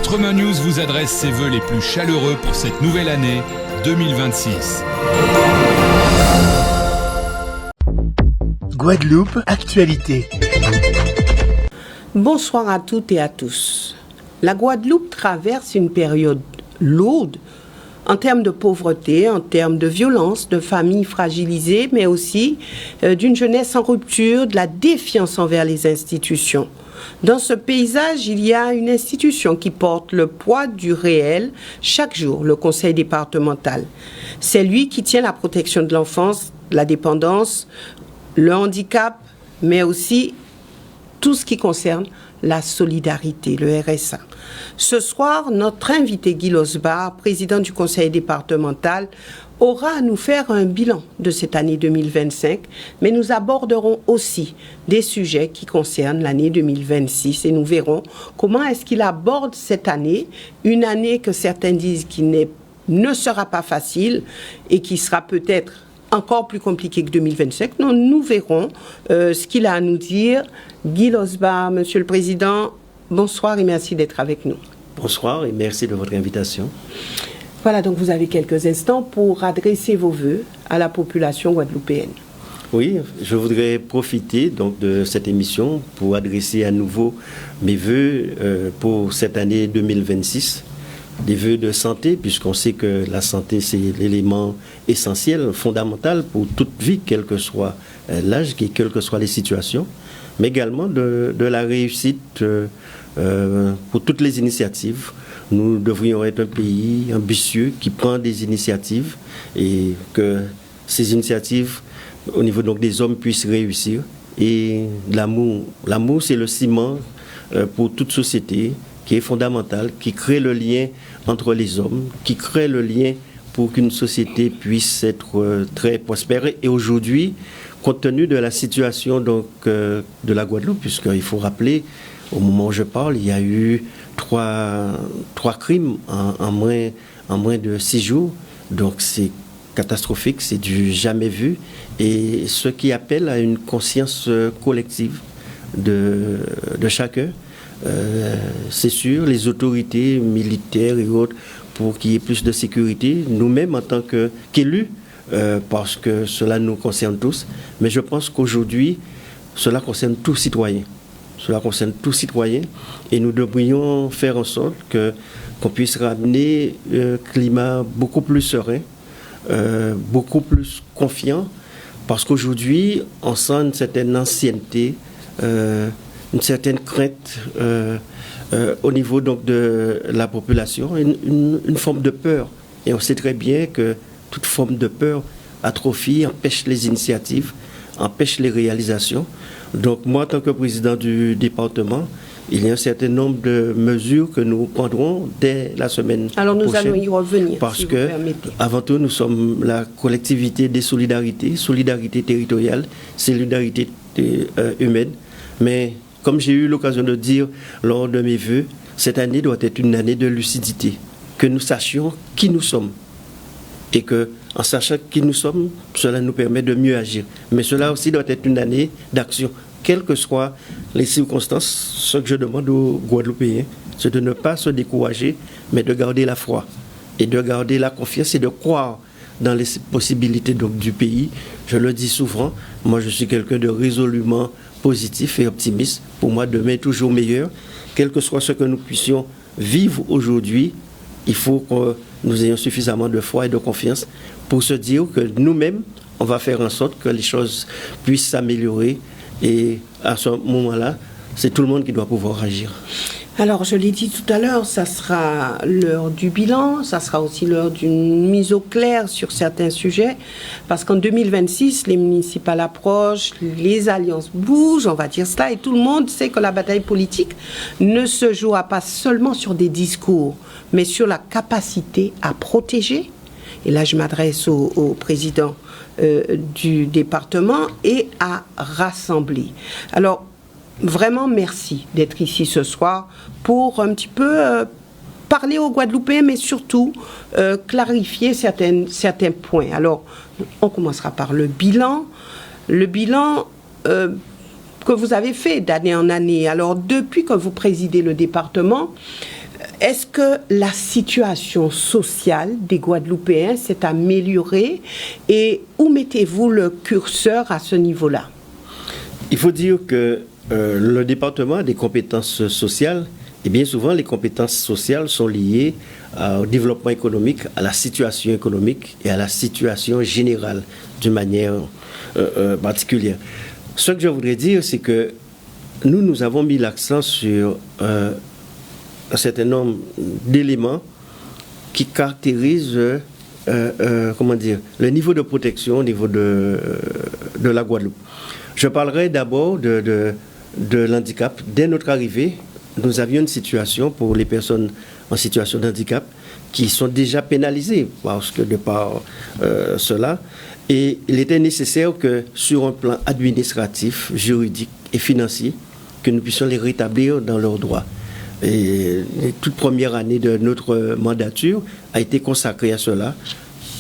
Outre-mer News vous adresse ses vœux les plus chaleureux pour cette nouvelle année 2026. Guadeloupe, actualité. Bonsoir à toutes et à tous. La Guadeloupe traverse une période lourde en termes de pauvreté, en termes de violence, de familles fragilisées, mais aussi d'une jeunesse en rupture, de la défiance envers les institutions. Dans ce paysage, il y a une institution qui porte le poids du réel chaque jour, le conseil départemental. C'est lui qui tient la protection de l'enfance, la dépendance, le handicap, mais aussi tout ce qui concerne la solidarité, le RSA. Ce soir, notre invité Guy Losbar, président du conseil départemental, aura à nous faire un bilan de cette année 2025, mais nous aborderons aussi des sujets qui concernent l'année 2026 et nous verrons comment est-ce qu'il aborde cette année, une année que certains disent qui ne sera pas facile et qui sera peut-être encore plus compliqué que 2025. Non, nous verrons ce qu'il a à nous dire. Guy Losbar, Monsieur le Président, bonsoir et merci d'être avec nous. Bonsoir et merci de votre invitation. Voilà, donc vous avez quelques instants pour adresser vos vœux à la population guadeloupéenne. Oui, je voudrais profiter donc de cette émission pour adresser à nouveau mes vœux pour cette année 2026. Des vœux de santé, puisqu'on sait que la santé, c'est l'élément essentiel, fondamental pour toute vie, quel que soit l'âge, quelles que soient les situations, mais également de la réussite pour toutes les initiatives. Nous devrions être un pays ambitieux qui prend des initiatives et que ces initiatives, au niveau donc des hommes, puissent réussir. Et l'amour, c'est le ciment pour toute société, qui est fondamental, qui crée le lien entre les hommes, qui crée le lien pour qu'une société puisse être très prospère. Et aujourd'hui, compte tenu de la situation donc, de la Guadeloupe, puisqu'il faut rappeler, au moment où je parle, il y a eu trois crimes en moins de 6 jours. Donc c'est catastrophique, c'est du jamais vu. Et ce qui appelle à une conscience collective de chacun. C'est sûr, les autorités militaires et autres, pour qu'il y ait plus de sécurité, nous-mêmes en tant qu'élus, parce que cela nous concerne tous, mais je pense qu'aujourd'hui, cela concerne tous citoyens. Cela concerne tous citoyens et nous devrions faire en sorte qu'on puisse ramener un climat beaucoup plus serein, beaucoup plus confiant, parce qu'aujourd'hui, on sent une certaine ancienneté, une certaine crainte au niveau donc de la population, une forme de peur. Et on sait très bien que toute forme de peur atrophie, empêche les initiatives, empêche les réalisations. Donc moi, en tant que président du département, il y a un certain nombre de mesures que nous prendrons dès la semaine prochaine. Alors nous allons y revenir, parce si vous que, permettez. Avant tout, nous sommes la collectivité des solidarités, solidarité territoriale, solidarité humaine. Mais comme j'ai eu l'occasion de dire lors de mes vœux, cette année doit être une année de lucidité, que nous sachions qui nous sommes. Et que, en sachant qui nous sommes, cela nous permet de mieux agir. Mais cela aussi doit être une année d'action. Quelles que soient les circonstances, ce que je demande aux Guadeloupéens, c'est de ne pas se décourager, mais de garder la foi et de garder la confiance et de croire dans les possibilités donc, du pays. Je le dis souvent, moi je suis quelqu'un de résolument positif et optimiste. Pour moi, demain est toujours meilleur. Quel que soit ce que nous puissions vivre aujourd'hui, il faut que nous ayons suffisamment de foi et de confiance pour se dire que nous-mêmes, on va faire en sorte que les choses puissent s'améliorer. Et à ce moment-là, c'est tout le monde qui doit pouvoir agir. Alors, je l'ai dit tout à l'heure, ça sera l'heure du bilan, ça sera aussi l'heure d'une mise au clair sur certains sujets, parce qu'en 2026, les municipales approchent, les alliances bougent, on va dire cela, et tout le monde sait que la bataille politique ne se jouera pas seulement sur des discours, mais sur la capacité à protéger. Et là, je m'adresse au président du département et à rassembler. Alors, vraiment, merci d'être ici ce soir pour un petit peu parler aux Guadeloupéens, mais surtout clarifier certains points. Alors, on commencera par le bilan. Le bilan que vous avez fait d'année en année. Alors, depuis que vous présidez le département, Est-ce que la situation sociale des Guadeloupéens s'est améliorée et où mettez-vous le curseur à ce niveau-là? Il faut dire que le département a des compétences sociales et bien souvent les compétences sociales sont liées au développement économique, à la situation économique et à la situation générale d'une manière particulière. Ce que je voudrais dire, c'est que nous avons mis l'accent sur un certain nombre d'éléments qui caractérisent le niveau de protection au niveau de la Guadeloupe. Je parlerai d'abord de l'handicap. Dès notre arrivée, nous avions une situation pour les personnes en situation de handicap qui sont déjà pénalisées par cela. Et il était nécessaire que sur un plan administratif, juridique et financier, que nous puissions les rétablir dans leurs droits. Et la toute première année de notre mandature a été consacrée à cela,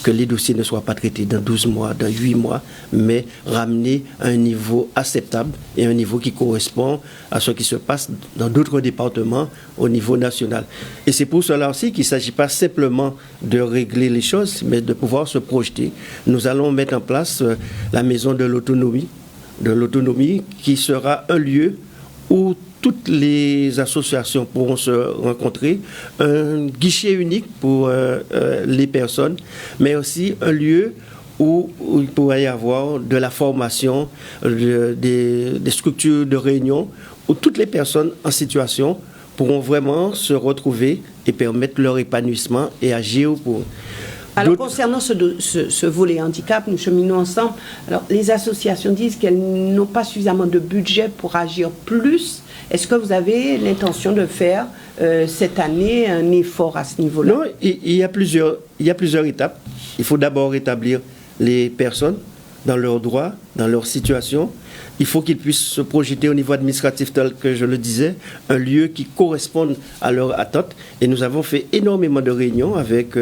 que les dossiers ne soient pas traités dans 12 mois, dans 8 mois, mais ramenés à un niveau acceptable et un niveau qui correspond à ce qui se passe dans d'autres départements au niveau national. Et c'est pour cela aussi qu'il ne s'agit pas simplement de régler les choses, mais de pouvoir se projeter. Nous allons mettre en place la maison de l'autonomie qui sera un lieu où toutes les associations pourront se rencontrer, un guichet unique pour les personnes, mais aussi un lieu où il pourrait y avoir de la formation, des structures de réunion, où toutes les personnes en situation pourront vraiment se retrouver et permettre leur épanouissement et agir pour... Alors, concernant ce volet handicap, nous cheminons ensemble. Alors, les associations disent qu'elles n'ont pas suffisamment de budget pour agir plus. Est-ce que vous avez l'intention de faire cette année un effort à ce niveau-là? Non, il y a plusieurs étapes. Il faut d'abord établir les personnes dans leurs droits, dans leur situation. Il faut qu'ils puissent se projeter au niveau administratif, tel que je le disais, un lieu qui corresponde à leurs attentes. Et nous avons fait énormément de réunions avec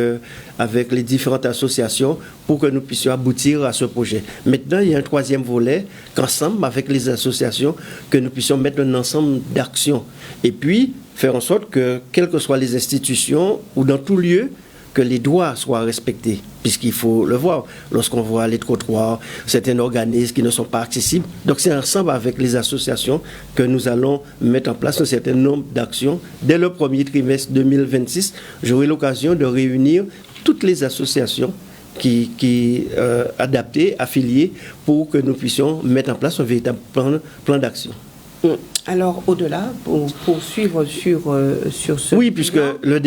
les différentes associations pour que nous puissions aboutir à ce projet. Maintenant, il y a un troisième volet, qu'ensemble, avec les associations, que nous puissions mettre un ensemble d'actions. Et puis, faire en sorte que, quelles que soient les institutions ou dans tout lieu, que les droits soient respectés, puisqu'il faut le voir lorsqu'on voit les trottoirs, certains organismes qui ne sont pas accessibles. Donc c'est ensemble avec les associations que nous allons mettre en place un certain nombre d'actions. Dès le premier trimestre 2026, j'aurai l'occasion de réunir toutes les associations qui adaptées, affiliées, pour que nous puissions mettre en place un véritable plan d'action. Alors, au-delà, pour poursuivre sur ce... Oui, puisque le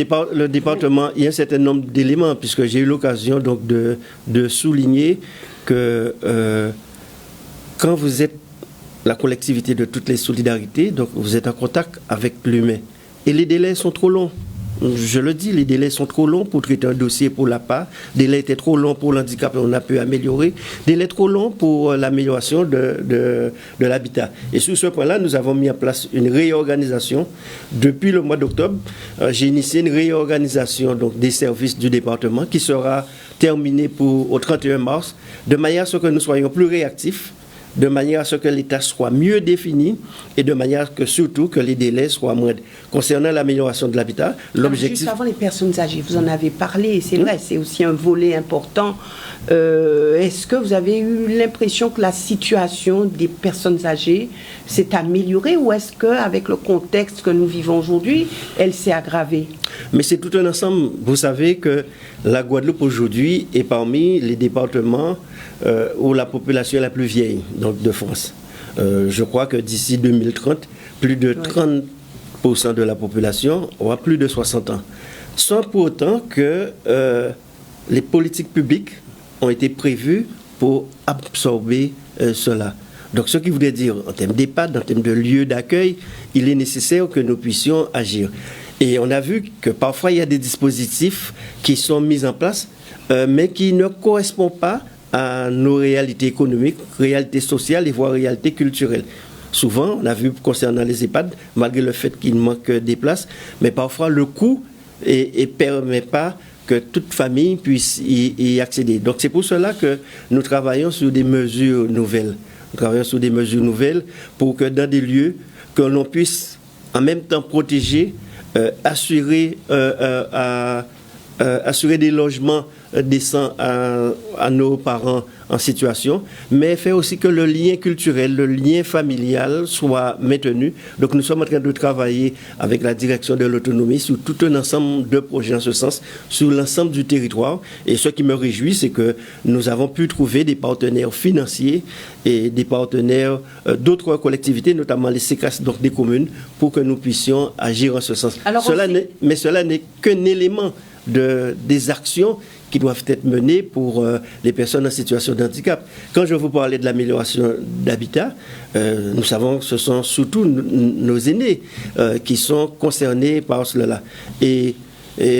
département, il y a un certain nombre d'éléments, puisque j'ai eu l'occasion donc de souligner que quand vous êtes la collectivité de toutes les solidarités, donc vous êtes en contact avec l'humain. Et les délais sont trop longs. Je le dis, les délais sont trop longs pour traiter un dossier pour l'APA. Les délais étaient trop longs pour l'handicap, on a pu améliorer. Délais trop longs pour l'amélioration de l'habitat. Et sur ce point-là, nous avons mis en place une réorganisation. Depuis le mois d'octobre, j'ai initié une réorganisation donc, des services du département qui sera terminée au 31 mars, de manière à ce que nous soyons plus réactifs, de manière à ce que l'État soit mieux défini et de manière à surtout que les délais soient moindres. Concernant l'amélioration de l'habitat, l'objectif... Juste avant les personnes âgées, vous en avez parlé, et c'est vrai, c'est aussi un volet important. Est-ce que vous avez eu l'impression que la situation des personnes âgées s'est améliorée ou est-ce qu'avec le contexte que nous vivons aujourd'hui, elle s'est aggravée? Mais c'est tout un ensemble. Vous savez que la Guadeloupe aujourd'hui est parmi les départements où la population est la plus vieille donc de France. Je crois que d'ici 2030, plus de 30% de la population aura plus de 60 ans. Sans pour autant que les politiques publiques ont été prévues pour absorber cela. Donc ce qui voudrait dire, en termes d'EHPAD, en termes de lieux d'accueil, il est nécessaire que nous puissions agir. Et on a vu que parfois il y a des dispositifs qui sont mis en place, mais qui ne correspondent pas à nos réalités économiques, réalités sociales et voire réalités culturelles. Souvent, on a vu concernant les EHPAD, malgré le fait qu'il manque des places, mais parfois le coût ne permet pas que toute famille puisse y accéder. Donc c'est pour cela que nous travaillons sur des mesures nouvelles. Nous travaillons sur des mesures nouvelles pour que dans des lieux, que l'on puisse en même temps protéger assurer des logements décents à nos parents en situation, mais faire aussi que le lien culturel, le lien familial soit maintenu. Donc nous sommes en train de travailler avec la direction de l'autonomie sur tout un ensemble de projets en ce sens, sur l'ensemble du territoire. Et ce qui me réjouit, c'est que nous avons pu trouver des partenaires financiers et des partenaires d'autres collectivités, notamment les CECAS, donc des communes, pour que nous puissions agir en ce sens. Mais cela n'est qu'un élément des actions qui doivent être menées pour les personnes en situation de handicap. Quand je vous parlais de l'amélioration d'habitat, nous savons que ce sont surtout nos aînés qui sont concernés par cela. Et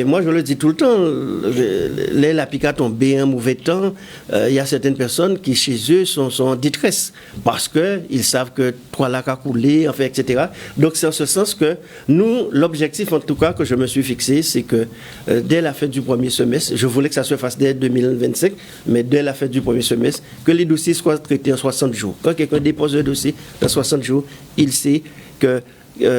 moi, je le dis tout le temps, les Lapika tombent un mauvais temps. Il y a certaines personnes qui, chez eux, sont en détresse parce qu'ils savent que trois lacs a coulé, enfin, etc. Donc, c'est en ce sens que nous, l'objectif, en tout cas, que je me suis fixé, c'est que dès la fin du premier semestre, je voulais que ça se fasse dès 2025, mais dès la fin du premier semestre, que les dossiers soient traités en 60 jours. Quand quelqu'un dépose un dossier dans 60 jours, il sait que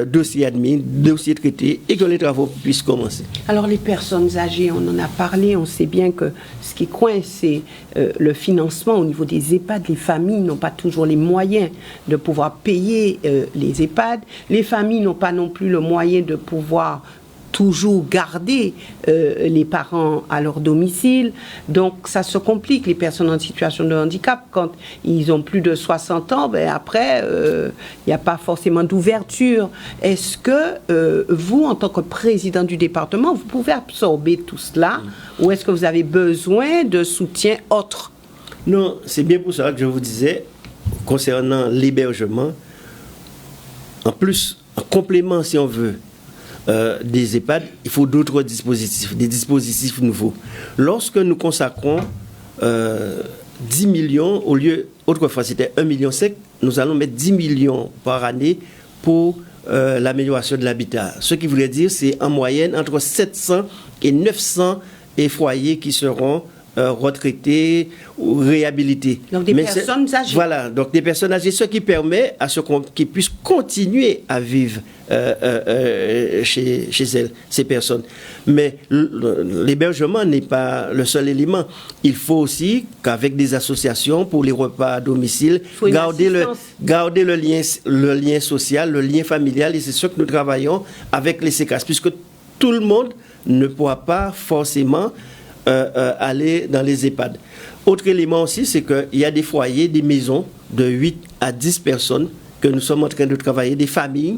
dossier admis, dossier traité et que les travaux puissent commencer. Alors les personnes âgées, on en a parlé, on sait bien que ce qui coince, c'est le financement au niveau des EHPAD. Les familles n'ont pas toujours les moyens de pouvoir payer les EHPAD. Les familles n'ont pas non plus le moyen de pouvoir toujours garder les parents à leur domicile. Donc, ça se complique. Les personnes en situation de handicap, quand ils ont plus de 60 ans, après, il n'y a pas forcément d'ouverture. Est-ce que vous, en tant que président du département, vous pouvez absorber tout cela ou est-ce que vous avez besoin de soutien autre? Non, c'est bien pour ça que je vous disais, concernant l'hébergement, en plus, en complément, si on veut, des EHPAD, il faut d'autres dispositifs, des dispositifs nouveaux. Lorsque nous consacrons 10 millions, au lieu, autrefois c'était 1,5 million, nous allons mettre 10 millions par année pour l'amélioration de l'habitat. Ce qui voudrait dire, c'est en moyenne entre 700 et 900 foyers qui seront retraités ou réhabilités. Donc des personnes âgées. Voilà, donc des personnes âgées, ce qui permet à ce qu'ils puissent continuer à vivre chez elles, ces personnes. Mais l'hébergement n'est pas le seul élément. Il faut aussi qu'avec des associations pour les repas à domicile, garder le lien social, le lien familial, et c'est ce que nous travaillons avec les CECAS, puisque tout le monde ne pourra pas forcément aller dans les EHPAD. Autre élément aussi, c'est qu'il y a des foyers, des maisons de 8 à 10 personnes que nous sommes en train de travailler, des familles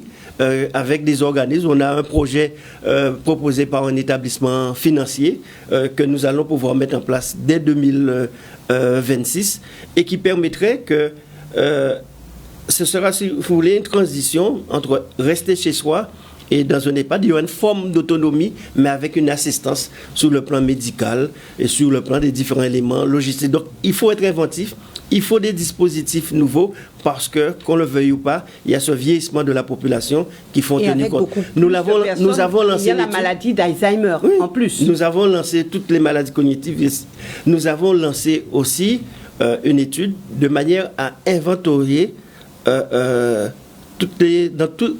avec des organismes. On a un projet proposé par un établissement financier que nous allons pouvoir mettre en place dès 2026 et qui permettrait que ce sera, si vous voulez, une transition entre rester chez soi et dans un EHPAD, il y aura une forme d'autonomie, mais avec une assistance sur le plan médical et sur le plan des différents éléments logistiques. Donc, il faut être inventif, il faut des dispositifs nouveaux, parce que, qu'on le veuille ou pas, il y a ce vieillissement de la population qui font tenir compte. Nous avons lancé... Il y a la maladie d'Alzheimer, en plus. Nous avons lancé toutes les maladies cognitives. Nous avons lancé aussi une étude de manière à inventorier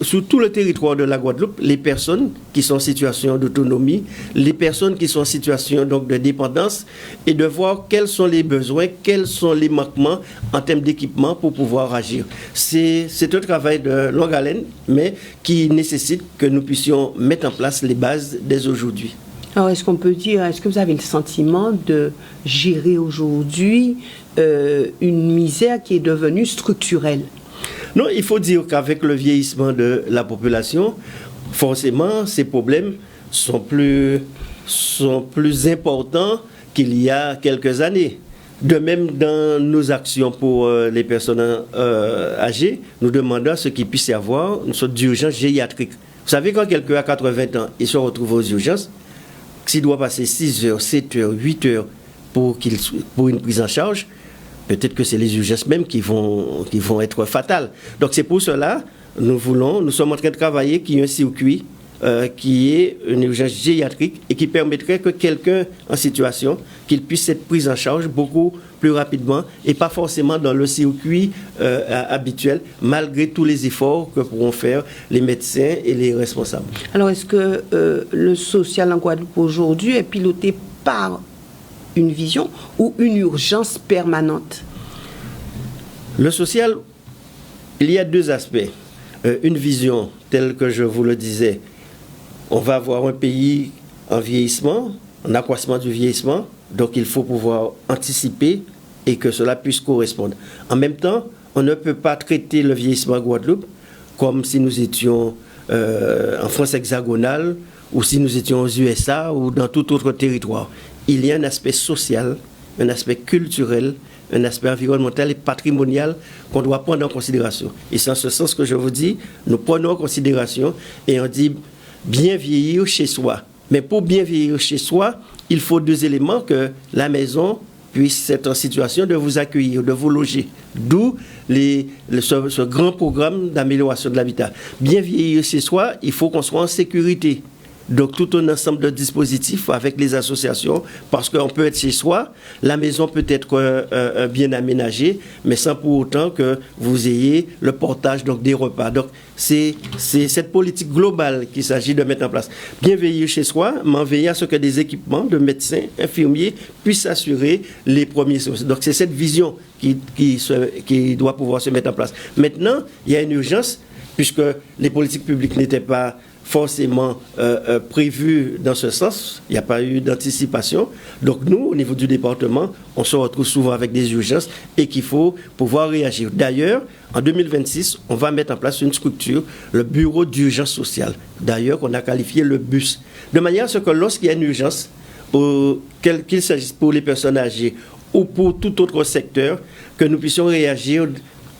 sur tout le territoire de la Guadeloupe, les personnes qui sont en situation d'autonomie, les personnes qui sont en situation donc, de dépendance, et de voir quels sont les besoins, quels sont les manquements en termes d'équipement pour pouvoir agir. C'est un travail de longue haleine, mais qui nécessite que nous puissions mettre en place les bases dès aujourd'hui. Alors, est-ce qu'on peut dire, est-ce que vous avez le sentiment de gérer aujourd'hui une misère qui est devenue structurelle? Non, il faut dire qu'avec le vieillissement de la population, forcément, ces problèmes sont plus importants qu'il y a quelques années. De même, dans nos actions pour les personnes âgées, nous demandons à ce qu'il puisse y avoir une sorte d'urgence gériatrique. Vous savez, quand quelqu'un a 80 ans et se retrouve aux urgences, s'il doit passer 6 heures, 7 heures, 8 heures pour une prise en charge, peut-être que c'est les urgences même qui vont être fatales. Donc c'est pour cela, nous sommes en train de travailler qu'il y ait un circuit qui est une urgence gériatrique et qui permettrait que quelqu'un en situation, qu'il puisse être pris en charge beaucoup plus rapidement et pas forcément dans le circuit habituel, malgré tous les efforts que pourront faire les médecins et les responsables. Alors, est-ce que le social en Guadeloupe aujourd'hui est piloté par une vision ou une urgence permanente? Le social, il y a deux aspects. Une vision telle que je vous le disais, on va avoir un pays en vieillissement, en accroissement du vieillissement, donc il faut pouvoir anticiper et que cela puisse correspondre. En même temps, on ne peut pas traiter le vieillissement à Guadeloupe comme si nous étions en France hexagonale ou si nous étions aux USA ou dans tout autre territoire. Il y a un aspect social, un aspect culturel, un aspect environnemental et patrimonial qu'on doit prendre en considération. Et c'est en ce sens que je vous dis, nous prenons en considération et on dit bien vieillir chez soi. Mais pour bien vieillir chez soi, il faut deux éléments, que la maison puisse être en situation de vous accueillir, de vous loger. D'où ce grand programme d'amélioration de l'habitat. Bien vieillir chez soi, il faut qu'on soit en sécurité. Donc tout un ensemble de dispositifs avec les associations, parce qu'on peut être chez soi, la maison peut être bien aménagée, mais sans pour autant que vous ayez le portage donc, des repas. Donc c'est cette politique globale qu'il s'agit de mettre en place. Bien veiller chez soi, mais veiller à ce que des équipements de médecins, infirmiers puissent assurer les premiers soins. Donc c'est cette vision qui doit pouvoir se mettre en place. Maintenant, il y a une urgence, puisque les politiques publiques n'étaient pas forcément prévu dans ce sens. Il n'y a pas eu d'anticipation. Donc nous, au niveau du département, on se retrouve souvent avec des urgences et qu'il faut pouvoir réagir. D'ailleurs, en 2026, on va mettre en place une structure, le bureau d'urgence sociale. D'ailleurs, qu'on a qualifié le BUS. De manière à ce que lorsqu'il y a une urgence, qu'il s'agisse pour les personnes âgées ou pour tout autre secteur, que nous puissions réagir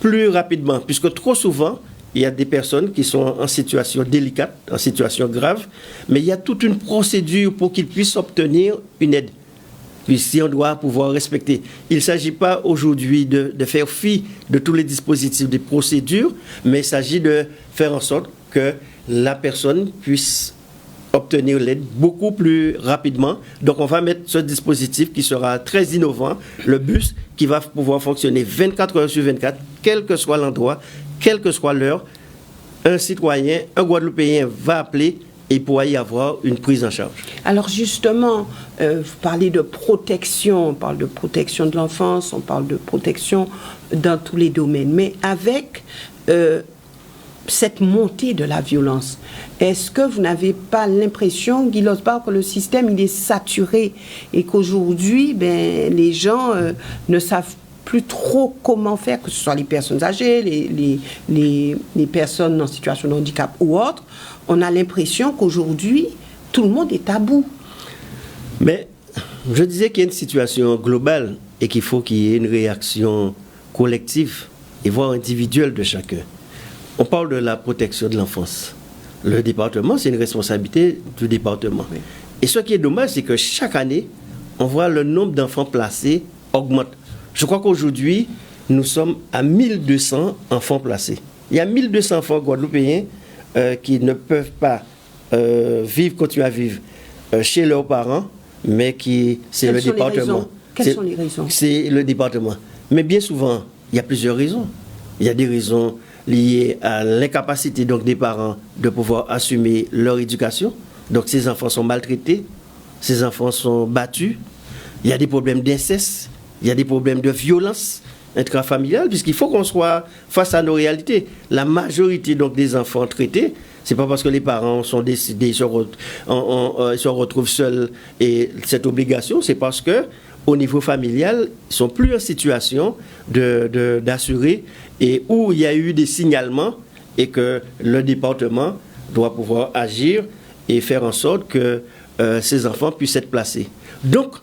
plus rapidement. Puisque trop souvent, il y a des personnes qui sont en situation délicate, en situation grave, mais il y a toute une procédure pour qu'ils puissent obtenir une aide. Puis si on doit pouvoir respecter. Il ne s'agit pas aujourd'hui de faire fi de tous les dispositifs, des procédures, mais il s'agit de faire en sorte que la personne puisse obtenir l'aide beaucoup plus rapidement. Donc on va mettre ce dispositif qui sera très innovant, le BUS, qui va pouvoir fonctionner 24 heures sur 24, quel que soit l'endroit, quelle que soit l'heure. Un citoyen, un Guadeloupéen va appeler et pourra y avoir une prise en charge. Alors justement, vous parlez de protection, on parle de protection de l'enfance, on parle de protection dans tous les domaines, mais avec cette montée de la violence, est-ce que vous n'avez pas l'impression, Guy Losbar, que le système il est saturé et qu'aujourd'hui, les gens ne savent plus trop comment faire, que ce soit les personnes âgées, les personnes en situation de handicap ou autres? On a l'impression qu'aujourd'hui, tout le monde est à bout. Mais je disais qu'il y a une situation globale et qu'il faut qu'il y ait une réaction collective et voire individuelle de chacun. On parle de la protection de l'enfance. Le département, c'est une responsabilité du département. Oui. Et ce qui est dommage, c'est que chaque année, on voit le nombre d'enfants placés augmente. Je crois qu'aujourd'hui, nous sommes à 1200 enfants placés. Il y a 1200 enfants guadeloupéens qui ne peuvent pas continuer à vivre chez leurs parents, mais c'est le département. Quelles sont les raisons? C'est le département. Mais bien souvent, il y a plusieurs raisons. Il y a des raisons liées à l'incapacité donc, des parents de pouvoir assumer leur éducation. Donc ces enfants sont maltraités, ces enfants sont battus. Il y a des problèmes d'inceste. Il y a des problèmes de violence intrafamiliale, puisqu'il faut qu'on soit face à nos réalités. La majorité donc, des enfants traités, ce n'est pas parce que les parents sont décidés, se retrouvent seuls et cette obligation, c'est parce qu'au niveau familial, ils ne sont plus en situation d'assurer et où il y a eu des signalements et que le département doit pouvoir agir et faire en sorte que ces enfants puissent être placés. Donc,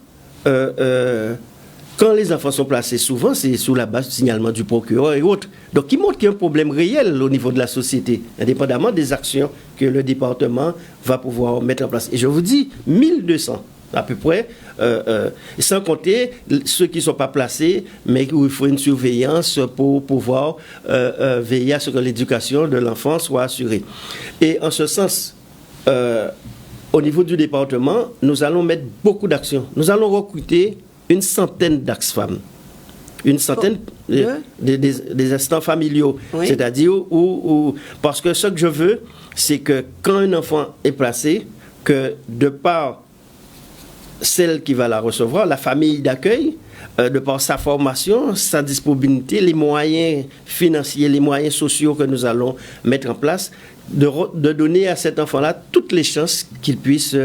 quand les enfants sont placés, souvent, c'est sous la base du signalement du procureur et autres. Donc, il montre qu'il y a un problème réel au niveau de la société, indépendamment des actions que le département va pouvoir mettre en place. Et je vous dis, 1200 à peu près, sans compter ceux qui ne sont pas placés, mais où il faut une surveillance pour pouvoir veiller à ce que l'éducation de l'enfant soit assurée. Et en ce sens, au niveau du département, nous allons mettre beaucoup d'actions. Nous allons recruter une centaine d'axes-femmes une centaine des assistants familiaux. Oui. C'est-à-dire, parce que ce que je veux, c'est que quand un enfant est placé, que de par celle qui va la recevoir, la famille d'accueil, de par sa formation, sa disponibilité, les moyens financiers, les moyens sociaux que nous allons mettre en place, de donner à cet enfant-là toutes les chances qu'il puisse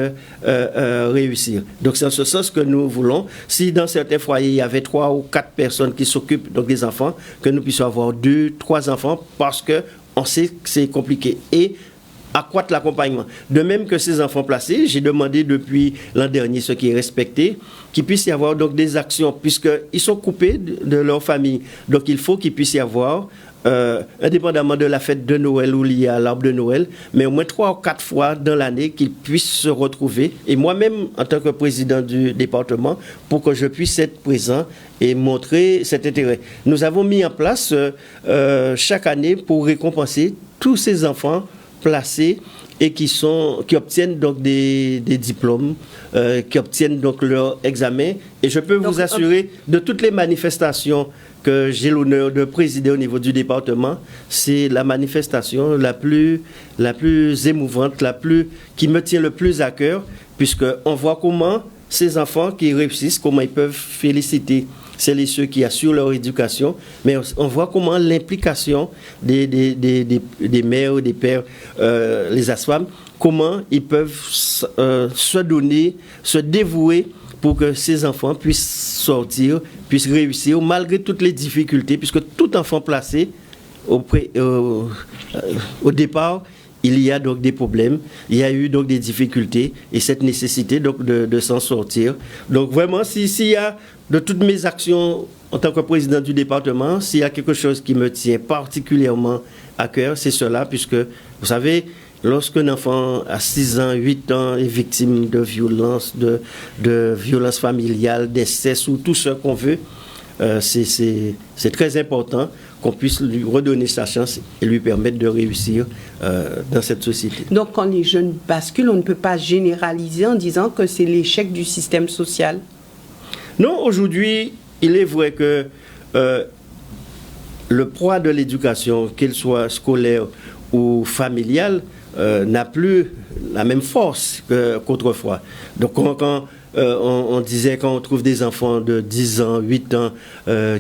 réussir. Donc c'est en ce sens que nous voulons, si dans certains foyers il y avait 3 ou 4 personnes qui s'occupent donc des enfants, que nous puissions avoir 2, 3 enfants, parce qu'on sait que c'est compliqué. Et accroître l'accompagnement. De même que ces enfants placés, j'ai demandé depuis l'an dernier, ce qui est respecté, qu'il puisse y avoir donc des actions, puisqu'ils sont coupés de leur famille. Donc il faut qu'il puisse y avoir, indépendamment de la fête de Noël où il y a l'arbre de Noël, mais au moins 3 ou 4 fois dans l'année qu'ils puissent se retrouver. Et moi-même, en tant que président du département, pour que je puisse être présent et montrer cet intérêt. Nous avons mis en place chaque année pour récompenser tous ces enfants placés et qui obtiennent donc des diplômes, qui obtiennent donc leur examen. Et je peux vous assurer de toutes les manifestations que j'ai l'honneur de présider au niveau du département, c'est la manifestation la plus émouvante, qui me tient le plus à cœur, puisqu'on voit comment ces enfants qui réussissent, comment ils peuvent féliciter celles et ceux qui assurent leur éducation, mais on voit comment l'implication des mères, des pères, les ASFAM, comment ils peuvent se donner, se dévouer pour que ces enfants puissent sortir, puissent réussir, malgré toutes les difficultés, puisque tout enfant placé au départ, il y a donc des problèmes, il y a eu donc des difficultés et cette nécessité donc de s'en sortir. Donc vraiment, s'il y a de toutes mes actions en tant que président du département, s'il y a quelque chose qui me tient particulièrement à cœur, c'est cela, puisque vous savez, lorsqu'un enfant à 6 ans, 8 ans est victime de violences, de violences familiales, d'inceste ou tout ce qu'on veut, c'est très important qu'on puisse lui redonner sa chance et lui permettre de réussir dans cette société. Donc quand les jeunes basculent, on ne peut pas généraliser en disant que c'est l'échec du système social? Non, aujourd'hui, il est vrai que le poids de l'éducation, qu'elle soit scolaire ou familiale, n'a plus la même force qu'autrefois. Donc quand on disait quand on trouve des enfants de 10 ans, 8 ans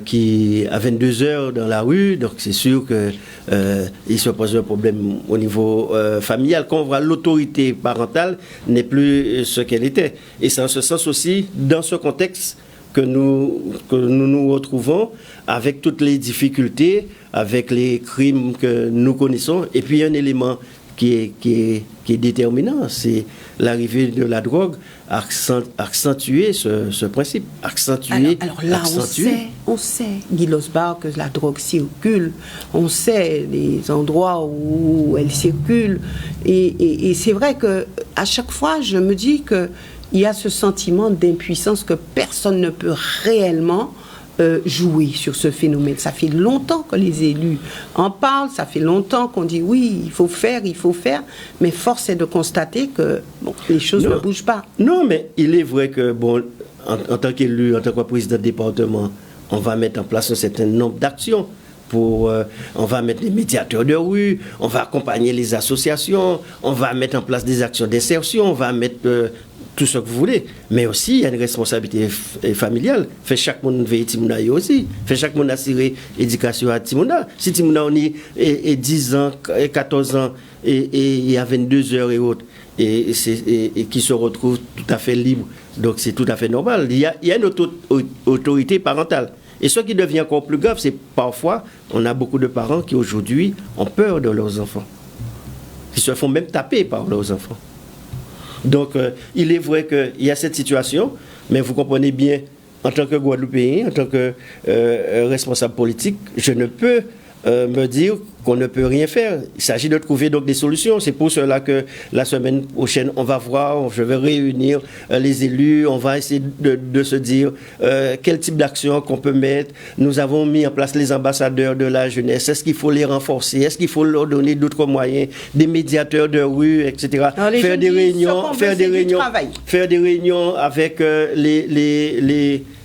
qui à 22 heures dans la rue, donc c'est sûr qu'il se pose un problème au niveau familial. Quand on voit l'autorité parentale n'est plus ce qu'elle était. Et c'est en ce sens aussi, dans ce contexte, que nous retrouvons avec toutes les difficultés, avec les crimes que nous connaissons. Et puis un élément qui est déterminant, c'est l'arrivée de la drogue, accentuer ce principe, accentuer. Alors là, on sait, Guy Losbar, que la drogue circule, on sait les endroits où elle circule, et c'est vrai que à chaque fois, je me dis que il y a ce sentiment d'impuissance que personne ne peut réellement jouer sur ce phénomène. Ça fait longtemps que les élus en parlent, ça fait longtemps qu'on dit oui, il faut faire, mais force est de constater que les choses ne bougent pas. Non, mais il est vrai que, en tant qu'élu, en tant que président de département, on va mettre en place un certain nombre d'actions. On va mettre des médiateurs de rue, on va accompagner les associations, on va mettre en place des actions d'insertion, on va mettre tout ce que vous voulez, mais aussi il y a une responsabilité familiale. Fait chaque monde veille Timouna aussi. Fait chaque monde assurer éducation à Timouna. Si Timouna on est 10 ans, 14 ans et il y a 22 heures et autres, et qui se retrouvent tout à fait libres, donc c'est tout à fait normal. Il y a une autorité parentale. Et ce qui devient encore plus grave, c'est parfois, on a beaucoup de parents qui aujourd'hui ont peur de leurs enfants. Ils se font même taper par leurs enfants. Donc, il est vrai qu'il y a cette situation, mais vous comprenez bien, en tant que Guadeloupéen, en tant que responsable politique, je ne peux me dire qu'on ne peut rien faire. Il s'agit de trouver donc des solutions. C'est pour cela que la semaine prochaine, on va voir, je vais réunir les élus, on va essayer de se dire quel type d'action qu'on peut mettre. Nous avons mis en place les ambassadeurs de la jeunesse. Est-ce qu'il faut les renforcer? Est-ce qu'il faut leur donner d'autres moyens? Des médiateurs de rue, etc. Alors, faire des réunions avec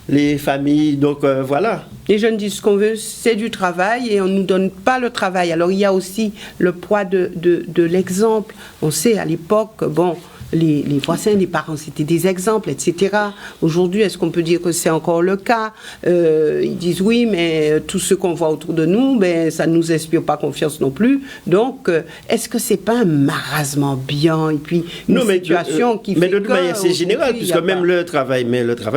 les familles. Donc voilà. Les jeunes disent ce qu'on veut, c'est du travail et on ne nous donne pas le travail. Alors il y a aussi le poids de l'exemple. On sait à l'époque, bon, les voisins, les parents, c'était des exemples, etc. Aujourd'hui, est-ce qu'on peut dire que c'est encore le cas? Ils disent oui, mais tout ce qu'on voit autour de nous, ben, ça ne nous inspire pas confiance non plus. Donc, est-ce que c'est pas un marasme ambiant et puis une situation qui fait que... Mais de toute manière, c'est général, puisque même le travail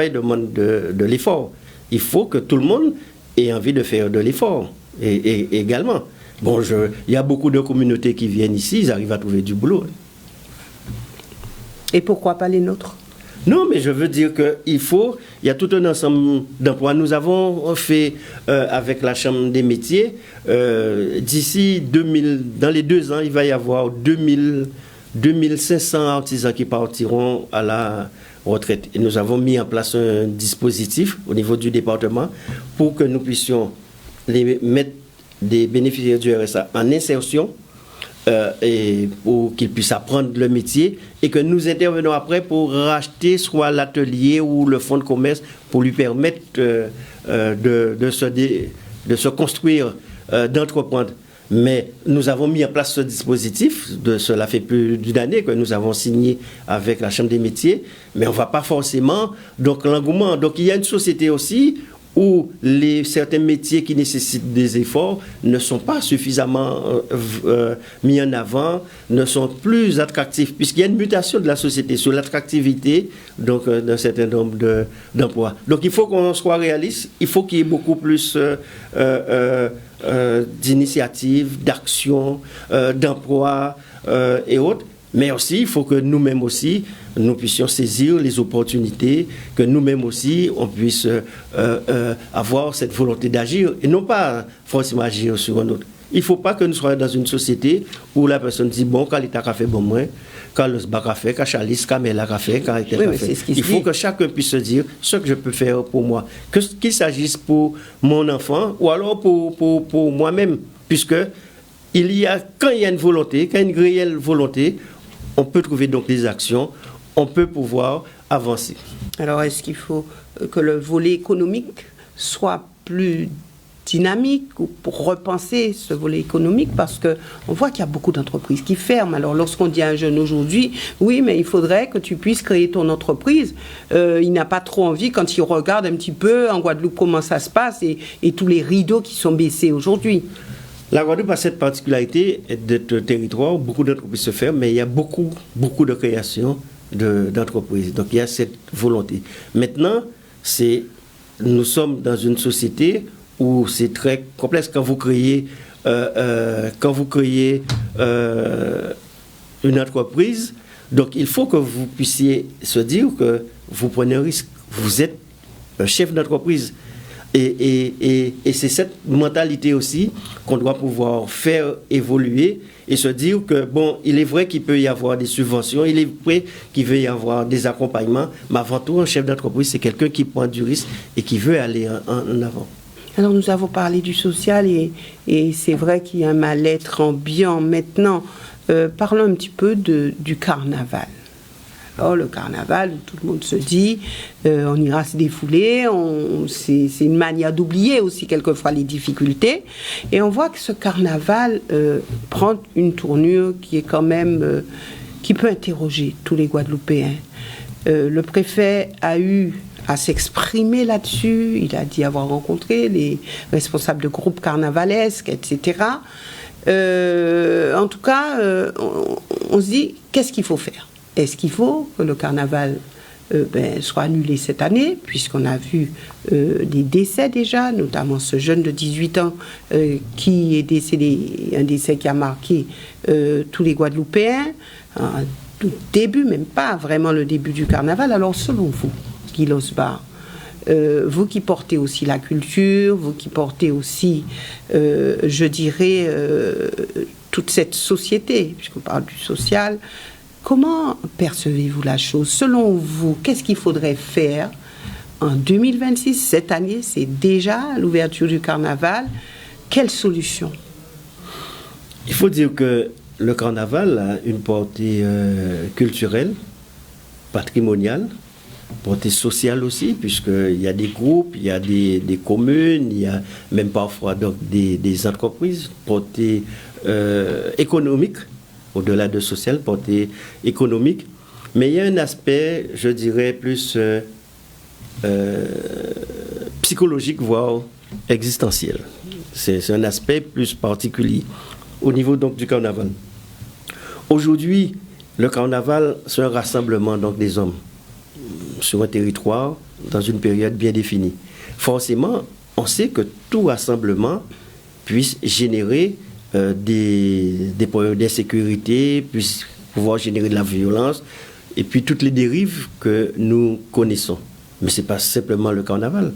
demande de l'effort. Il faut que tout le monde ait envie de faire de l'effort, et également. Bon, il y a beaucoup de communautés qui viennent ici, ils arrivent à trouver du boulot. Et pourquoi pas les nôtres? Non, mais je veux dire il y a tout un ensemble d'emplois. Nous avons fait, avec la Chambre des métiers, d'ici 2000, dans les 2 ans, il va y avoir 2500 artisans qui partiront à la retraite. Et nous avons mis en place un dispositif au niveau du département pour que nous puissions les mettre des bénéficiaires du RSA en insertion, et pour qu'ils puissent apprendre le métier et que nous intervenons après pour racheter soit l'atelier ou le fonds de commerce pour lui permettre de se construire, d'entreprendre. Mais nous avons mis en place ce dispositif, cela fait plus d'une année que nous avons signé avec la Chambre des métiers, mais on ne va pas forcément, donc l'engouement. Donc il y a une société aussi où certains métiers qui nécessitent des efforts ne sont pas suffisamment mis en avant, ne sont plus attractifs, puisqu'il y a une mutation de la société sur l'attractivité d'un certain nombre d'emplois. Donc il faut qu'on soit réaliste, il faut qu'il y ait beaucoup plus d'initiatives, d'actions, d'emplois et autres. Mais aussi, il faut que nous-mêmes aussi, nous puissions saisir les opportunités, que nous-mêmes aussi, on puisse avoir cette volonté d'agir, et non pas forcément agir sur un autre. Il ne faut pas que nous soyons dans une société où la personne dit, bon, quand l'État a fait bon moins, quand le SBAC a fait, quand Chalice, quand Mela a fait, quand Etel a fait. Il faut que chacun puisse se dire ce que je peux faire pour moi. Qu'il s'agisse pour mon enfant ou alors pour moi-même, puisque quand il y a une volonté, quand il y a une réelle volonté, on peut trouver donc des actions, on peut pouvoir avancer. Alors, est-ce qu'il faut que le volet économique soit plus dynamique ou pour repenser ce volet économique? Parce qu'on voit qu'il y a beaucoup d'entreprises qui ferment. Alors, lorsqu'on dit à un jeune aujourd'hui, oui, mais il faudrait que tu puisses créer ton entreprise, il n'a pas trop envie quand il regarde un petit peu en Guadeloupe comment ça se passe et tous les rideaux qui sont baissés aujourd'hui. La Guadeloupe a cette particularité d'être territoire où beaucoup d'entreprises se ferment, mais il y a beaucoup de création d'entreprises. Donc il y a cette volonté. Maintenant, nous sommes dans une société où c'est très complexe. Quand vous créez une entreprise, donc il faut que vous puissiez se dire que vous prenez un risque. Vous êtes un chef d'entreprise. Et c'est cette mentalité aussi qu'on doit pouvoir faire évoluer et se dire que, bon, il est vrai qu'il peut y avoir des subventions, il est vrai qu'il veut y avoir des accompagnements, mais avant tout, un chef d'entreprise, c'est quelqu'un qui prend du risque et qui veut aller en avant. Alors, nous avons parlé du social et c'est vrai qu'il y a un mal-être ambiant. Maintenant, parlons un petit peu du carnaval. Alors, le carnaval, où tout le monde se dit, on ira se défouler, c'est une manière d'oublier aussi quelquefois les difficultés. Et on voit que ce carnaval prend une tournure qui est quand même, qui peut interroger tous les Guadeloupéens. Le préfet a eu à s'exprimer là-dessus, il a dit avoir rencontré les responsables de groupes carnavalesques, etc. En tout cas, on se dit, qu'est-ce qu'il faut faire ? Est-ce qu'il faut que le carnaval soit annulé cette année, puisqu'on a vu des décès déjà, notamment ce jeune de 18 ans qui est décédé, un décès qui a marqué tous les Guadeloupéens, tout début, même pas vraiment le début du carnaval. Alors selon vous, Guy Losbar, vous qui portez aussi la culture, vous qui portez aussi, je dirais, toute cette société, puisqu'on parle du social, comment percevez-vous la chose? Selon vous, qu'est-ce qu'il faudrait faire en 2026? Cette année, c'est déjà l'ouverture du carnaval. Quelle solution? Il faut dire que le carnaval a une portée culturelle, patrimoniale, portée sociale aussi, puisqu'il y a des groupes, il y a des communes, il y a même parfois donc des entreprises, portée économique, au-delà de social, portée économique. Mais il y a un aspect, je dirais, plus psychologique, voire existentiel. C'est un aspect plus particulier au niveau donc du carnaval. Aujourd'hui, le carnaval, c'est un rassemblement donc des hommes sur un territoire dans une période bien définie. Forcément, on sait que tout rassemblement puisse générer des problèmes d'insécurité, puisse pouvoir générer de la violence, et puis toutes les dérives que nous connaissons. Mais ce n'est pas simplement le carnaval.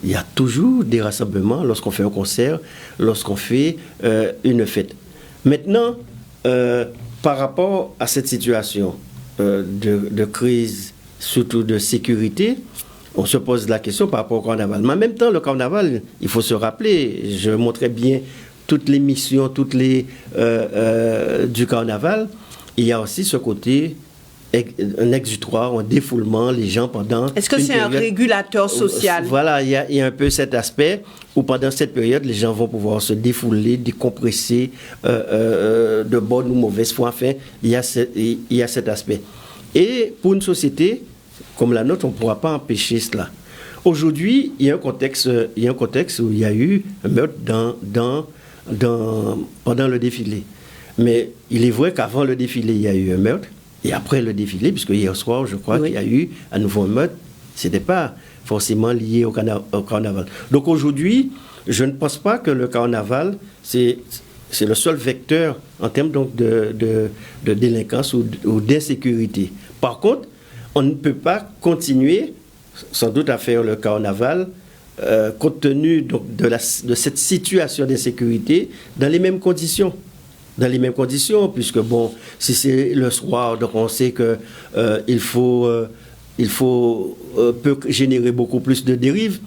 Il y a toujours des rassemblements lorsqu'on fait un concert, lorsqu'on fait une fête. Maintenant, par rapport à cette situation de crise, surtout de sécurité, on se pose la question par rapport au carnaval. Mais en même temps, le carnaval, il faut se rappeler, je montrais bien toutes les missions, du carnaval, il y a aussi ce côté, un exutoire, un défoulement, les gens pendant... Est-ce que c'est un régulateur social? Voilà, il y a un peu cet aspect où pendant cette période, les gens vont pouvoir se défouler, décompresser de bonne ou mauvaise foi. Enfin, il y a cet aspect. Et pour une société comme la nôtre, on ne pourra pas empêcher cela. Aujourd'hui, il y a un contexte où il y a eu un meurtre pendant le défilé. Mais il est vrai qu'avant le défilé, il y a eu un meurtre. Et après le défilé, puisque hier soir, je crois qu'il y a eu à nouveau un meurtre, ce n'était pas forcément lié au carnaval. Donc aujourd'hui, je ne pense pas que le carnaval, c'est le seul vecteur en termes donc de délinquance ou d'insécurité. Par contre, on ne peut pas continuer, sans doute, à faire le carnaval compte tenu donc, de cette situation d'insécurité dans les mêmes conditions. Puisque bon, si c'est le soir, donc on sait que peut générer beaucoup plus de dérives.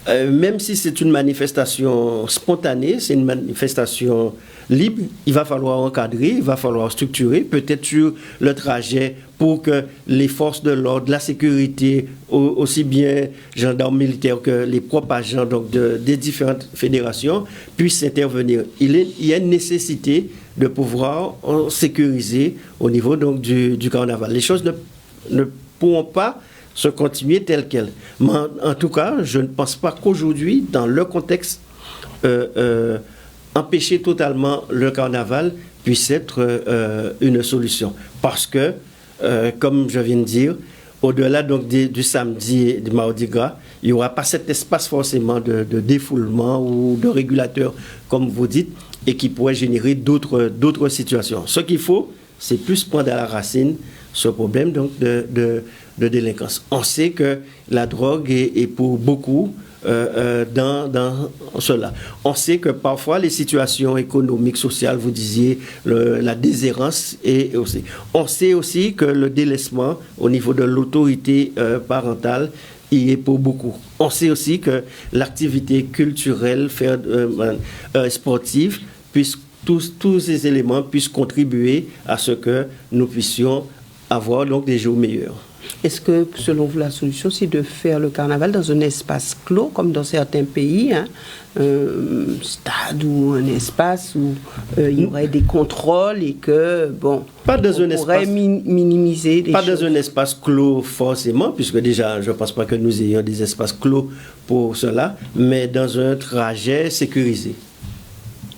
Même si c'est une manifestation spontanée, c'est une manifestation libre, il va falloir encadrer, il va falloir structurer, peut-être sur le trajet pour que les forces de l'ordre, la sécurité, aussi bien gendarmes militaires que les propres agents donc des différentes fédérations puissent intervenir. Il y a une nécessité de pouvoir sécuriser au niveau donc du carnaval. Les choses ne pourront pas se continuer telles quelles. Mais en tout cas, je ne pense pas qu'aujourd'hui, dans le contexte, empêcher totalement le carnaval puisse être une solution. Parce que, comme je viens de dire, au-delà donc du samedi et du mardi gras, il n'y aura pas cet espace forcément de défoulement ou de régulateur, comme vous dites, et qui pourrait générer d'autres situations. Ce qu'il faut, c'est plus prendre à la racine ce problème donc de délinquance. On sait que la drogue est pour beaucoup dans cela. On sait que parfois les situations économiques, sociales, vous disiez, la déshérence est aussi. On sait aussi que le délaissement au niveau de l'autorité parentale y est pour beaucoup. On sait aussi que l'activité culturelle, sportive, tous ces éléments puissent contribuer à ce que nous puissions avoir donc des jours meilleurs. Est-ce que, selon vous, la solution, c'est de faire le carnaval dans un espace clos, comme dans certains pays, un stade ou un espace où il y aurait des contrôles et que, bon, pas dans on pourrait minimiser des choses. Pas dans un espace clos forcément, puisque déjà, je ne pense pas que nous ayons des espaces clos pour cela, mais dans un trajet sécurisé.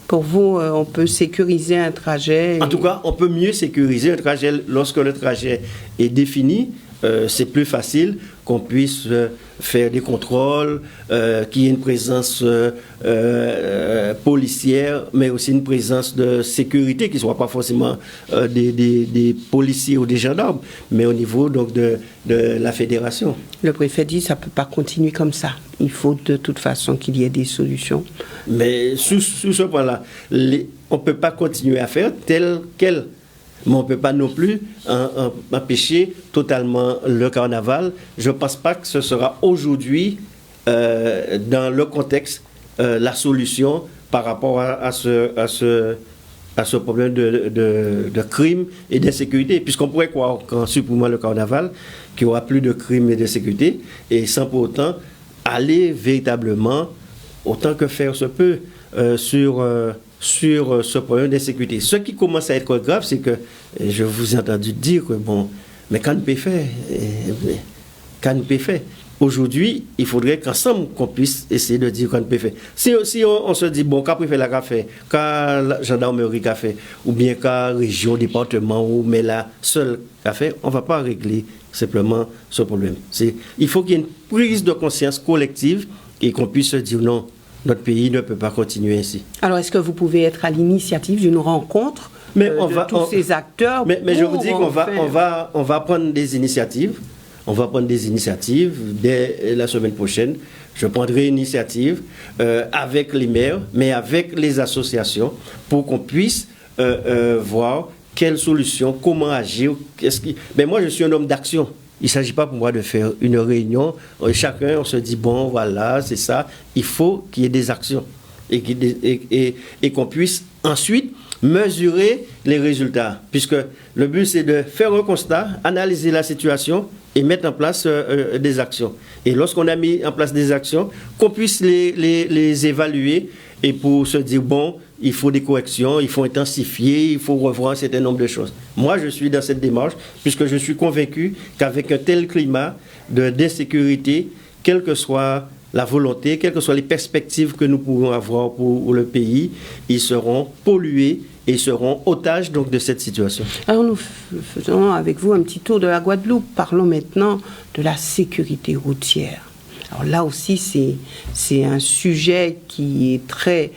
Pour vous, on peut sécuriser un trajet? En tout cas, on peut mieux sécuriser un trajet lorsque le trajet est défini. C'est plus facile qu'on puisse faire des contrôles, qu'il y ait une présence policière, mais aussi une présence de sécurité, qui ne soit pas forcément des policiers ou des gendarmes, mais au niveau donc, de la fédération. Le préfet dit que ça ne peut pas continuer comme ça. Il faut de toute façon qu'il y ait des solutions. Mais sous ce point-là, on ne peut pas continuer à faire tel quel. Mais on ne peut pas non plus empêcher totalement le carnaval. Je ne pense pas que ce sera aujourd'hui, dans le contexte, la solution par rapport à ce à ce problème de crime et d'insécurité, puisqu'on pourrait croire qu'en supprimant le carnaval, qu'il n'y aura plus de crime et d'insécurité, et sans pour autant aller véritablement, autant que faire se peut, sur ce problème d'insécurité. Ce qui commence à être grave, c'est que, je vous ai entendu dire que, bon, mais qu'en peut faire Aujourd'hui, il faudrait qu'ensemble qu'on puisse essayer de dire qu'on peut faire. Si on se dit, bon, qu'à préfet la café, qu'à la gendarmerie café, ou bien qu'à région, département, ou mais la seule café, on ne va pas régler simplement ce problème. Il faut qu'il y ait une prise de conscience collective et qu'on puisse se dire non, notre pays ne peut pas continuer ainsi. Alors, est-ce que vous pouvez être à l'initiative d'une rencontre tous ces acteurs? Mais je vous dis qu'on va prendre des initiatives. On va prendre des initiatives dès la semaine prochaine. Je prendrai une initiative avec les maires, mais avec les associations, pour qu'on puisse voir quelles solutions, comment agir. Mais moi, je suis un homme d'action. Il ne s'agit pas pour moi de faire une réunion. Chacun, on se dit, bon, voilà, c'est ça. Il faut qu'il y ait des actions et qu'on puisse ensuite mesurer les résultats. Puisque le but, c'est de faire un constat, analyser la situation et mettre en place des actions. Et lorsqu'on a mis en place des actions, qu'on puisse les évaluer et pour se dire, bon, il faut des corrections, il faut intensifier, il faut revoir un certain nombre de choses. Moi, je suis dans cette démarche, puisque je suis convaincu qu'avec un tel climat d'insécurité, quelle que soit la volonté, quelles que soient les perspectives que nous pourrons avoir pour le pays, ils seront pollués et ils seront otages donc, de cette situation. Alors nous faisons avec vous un petit tour de la Guadeloupe. Parlons maintenant de la sécurité routière. Alors là aussi, c'est un sujet qui est très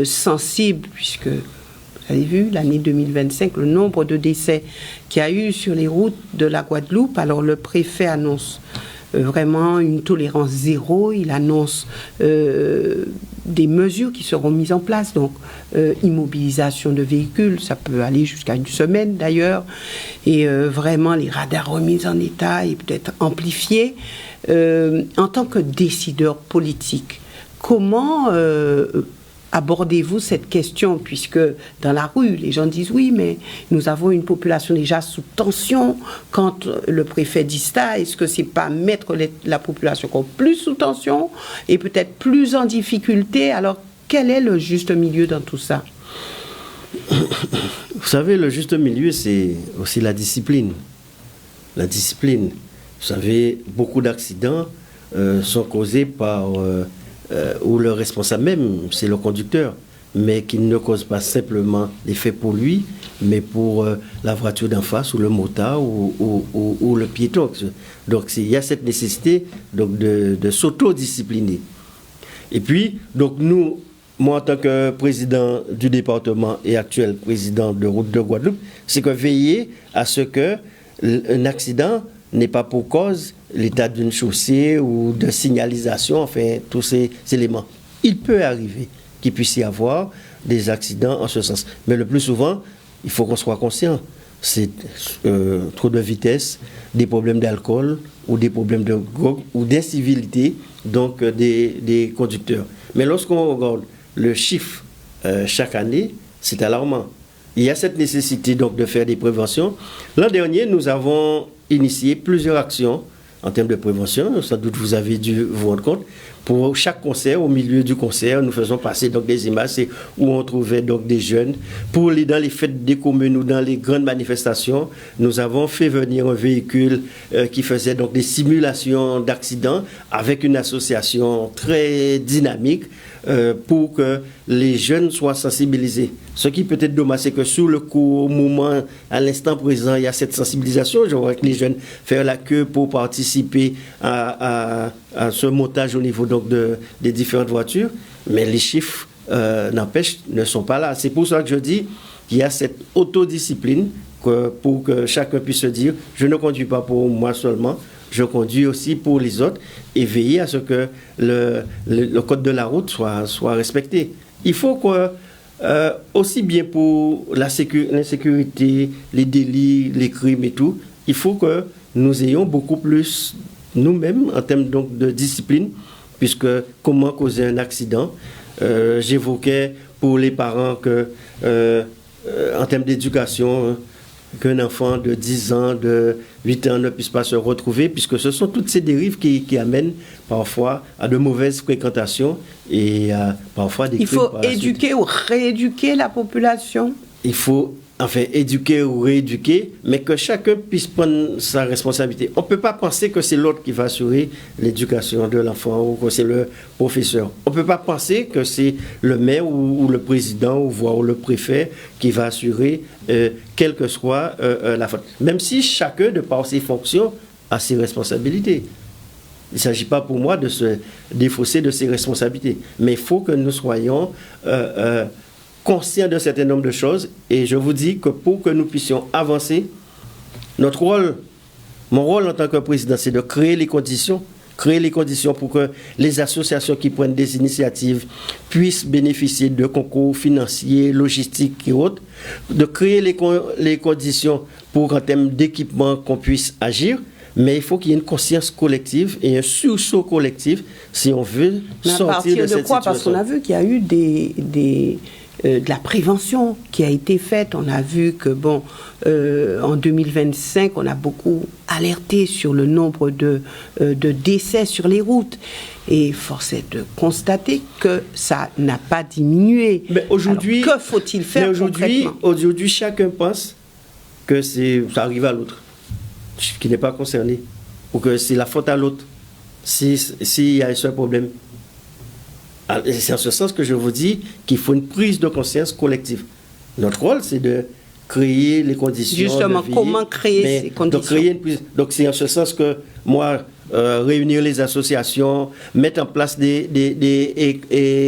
sensible, puisque, vous avez vu, l'année 2025, le nombre de décès qu'il y a eu sur les routes de la Guadeloupe. Alors le préfet annonce vraiment une tolérance zéro. Il annonce des mesures qui seront mises en place, donc immobilisation de véhicules, ça peut aller jusqu'à une semaine d'ailleurs, et vraiment les radars remis en état et peut-être amplifiés. En tant que décideur politique, comment abordez-vous cette question, puisque dans la rue, les gens disent oui, mais nous avons une population déjà sous tension. Quand le préfet dit ça, est-ce que c'est pas mettre la population encore plus sous tension et peut-être plus en difficulté? Alors, quel est le juste milieu dans tout ça? Vous savez, le juste milieu, c'est aussi la discipline. La discipline. Vous savez, beaucoup d'accidents sont causés par... où le responsable même, c'est le conducteur, mais qui ne cause pas simplement l'effet pour lui, mais pour la voiture d'en face, ou le motard, ou le piéton. Donc il y a cette nécessité donc, de s'autodiscipliner. Et puis, donc nous, moi en tant que président du département et actuel président de Route de Guadeloupe, c'est que veiller à ce qu'un accident n'est pas pour cause l'état d'une chaussée ou de signalisation, enfin, tous ces éléments. Il peut arriver qu'il puisse y avoir des accidents en ce sens. Mais le plus souvent, il faut qu'on soit conscient. C'est trop de vitesse, des problèmes d'alcool ou des problèmes de drogue ou d'incivilité donc des conducteurs. Mais lorsqu'on regarde le chiffre chaque année, c'est alarmant. Il y a cette nécessité donc de faire des préventions. L'an dernier, nous avons initié plusieurs actions en termes de prévention. Sans doute vous avez dû vous rendre compte. Pour chaque concert, au milieu du concert, nous faisons passer donc des images où on trouvait donc des jeunes. Dans les fêtes des communes ou dans les grandes manifestations, nous avons fait venir un véhicule qui faisait donc des simulations d'accidents avec une association très dynamique pour que les jeunes soient sensibilisés. Ce qui peut être dommage, c'est que sous le coup, au moment, à l'instant présent, il y a cette sensibilisation. Je vois que les jeunes font la queue pour participer à ce montage au niveau donc des différentes voitures, mais les chiffres, n'empêche, ne sont pas là. C'est pour ça que je dis qu'il y a cette autodiscipline pour que chacun puisse se dire, je ne conduis pas pour moi seulement, je conduis aussi pour les autres et veiller à ce que le code de la route soit respecté. Il faut que, aussi bien pour l'insécurité, les délits, les crimes et tout, il faut que nous ayons beaucoup plus nous-mêmes en termes donc de discipline, puisque comment causer un accident. J'évoquais pour les parents que en termes d'éducation, qu'un enfant de 10 ans, de 8 ans ne puisse pas se retrouver, puisque ce sont toutes ces dérives qui amènent parfois à de mauvaises fréquentations et à parfois des crimes. Il faut éduquer ou rééduquer la population. Il faut éduquer ou rééduquer, mais que chacun puisse prendre sa responsabilité. On ne peut pas penser que c'est l'autre qui va assurer l'éducation de l'enfant ou que c'est le professeur. On ne peut pas penser que c'est le maire ou le président ou voire le préfet qui va assurer quelle que soit la faute. Même si chacun, de par ses fonctions, a ses responsabilités. Il ne s'agit pas pour moi de se défausser de ses responsabilités, mais il faut que nous soyons conscient d'un certain nombre de choses, et je vous dis que pour que nous puissions avancer, mon rôle en tant que président, c'est de créer les conditions pour que les associations qui prennent des initiatives puissent bénéficier de concours financiers, logistiques et autres, de créer les conditions pour, en termes d'équipement, qu'on puisse agir. Mais il faut qu'il y ait une conscience collective et un sursaut collectif si on veut sortir de cette situation. Parce qu'on a vu qu'il y a eu de la prévention qui a été faite. On a vu que, en 2025, on a beaucoup alerté sur le nombre de décès sur les routes. Et force est de constater que ça n'a pas diminué. Mais aujourd'hui, alors, que faut-il faire concrètement ? Aujourd'hui, chacun pense que ça arrive à l'autre, qui n'est pas concerné, ou que c'est la faute à l'autre, s'il y a un seul problème. C'est en ce sens que je vous dis qu'il faut une prise de conscience collective. Notre rôle, c'est de créer les conditions. Justement, comment créer ces conditions ? Donc, c'est en ce sens que moi, réunir les associations, mettre en place des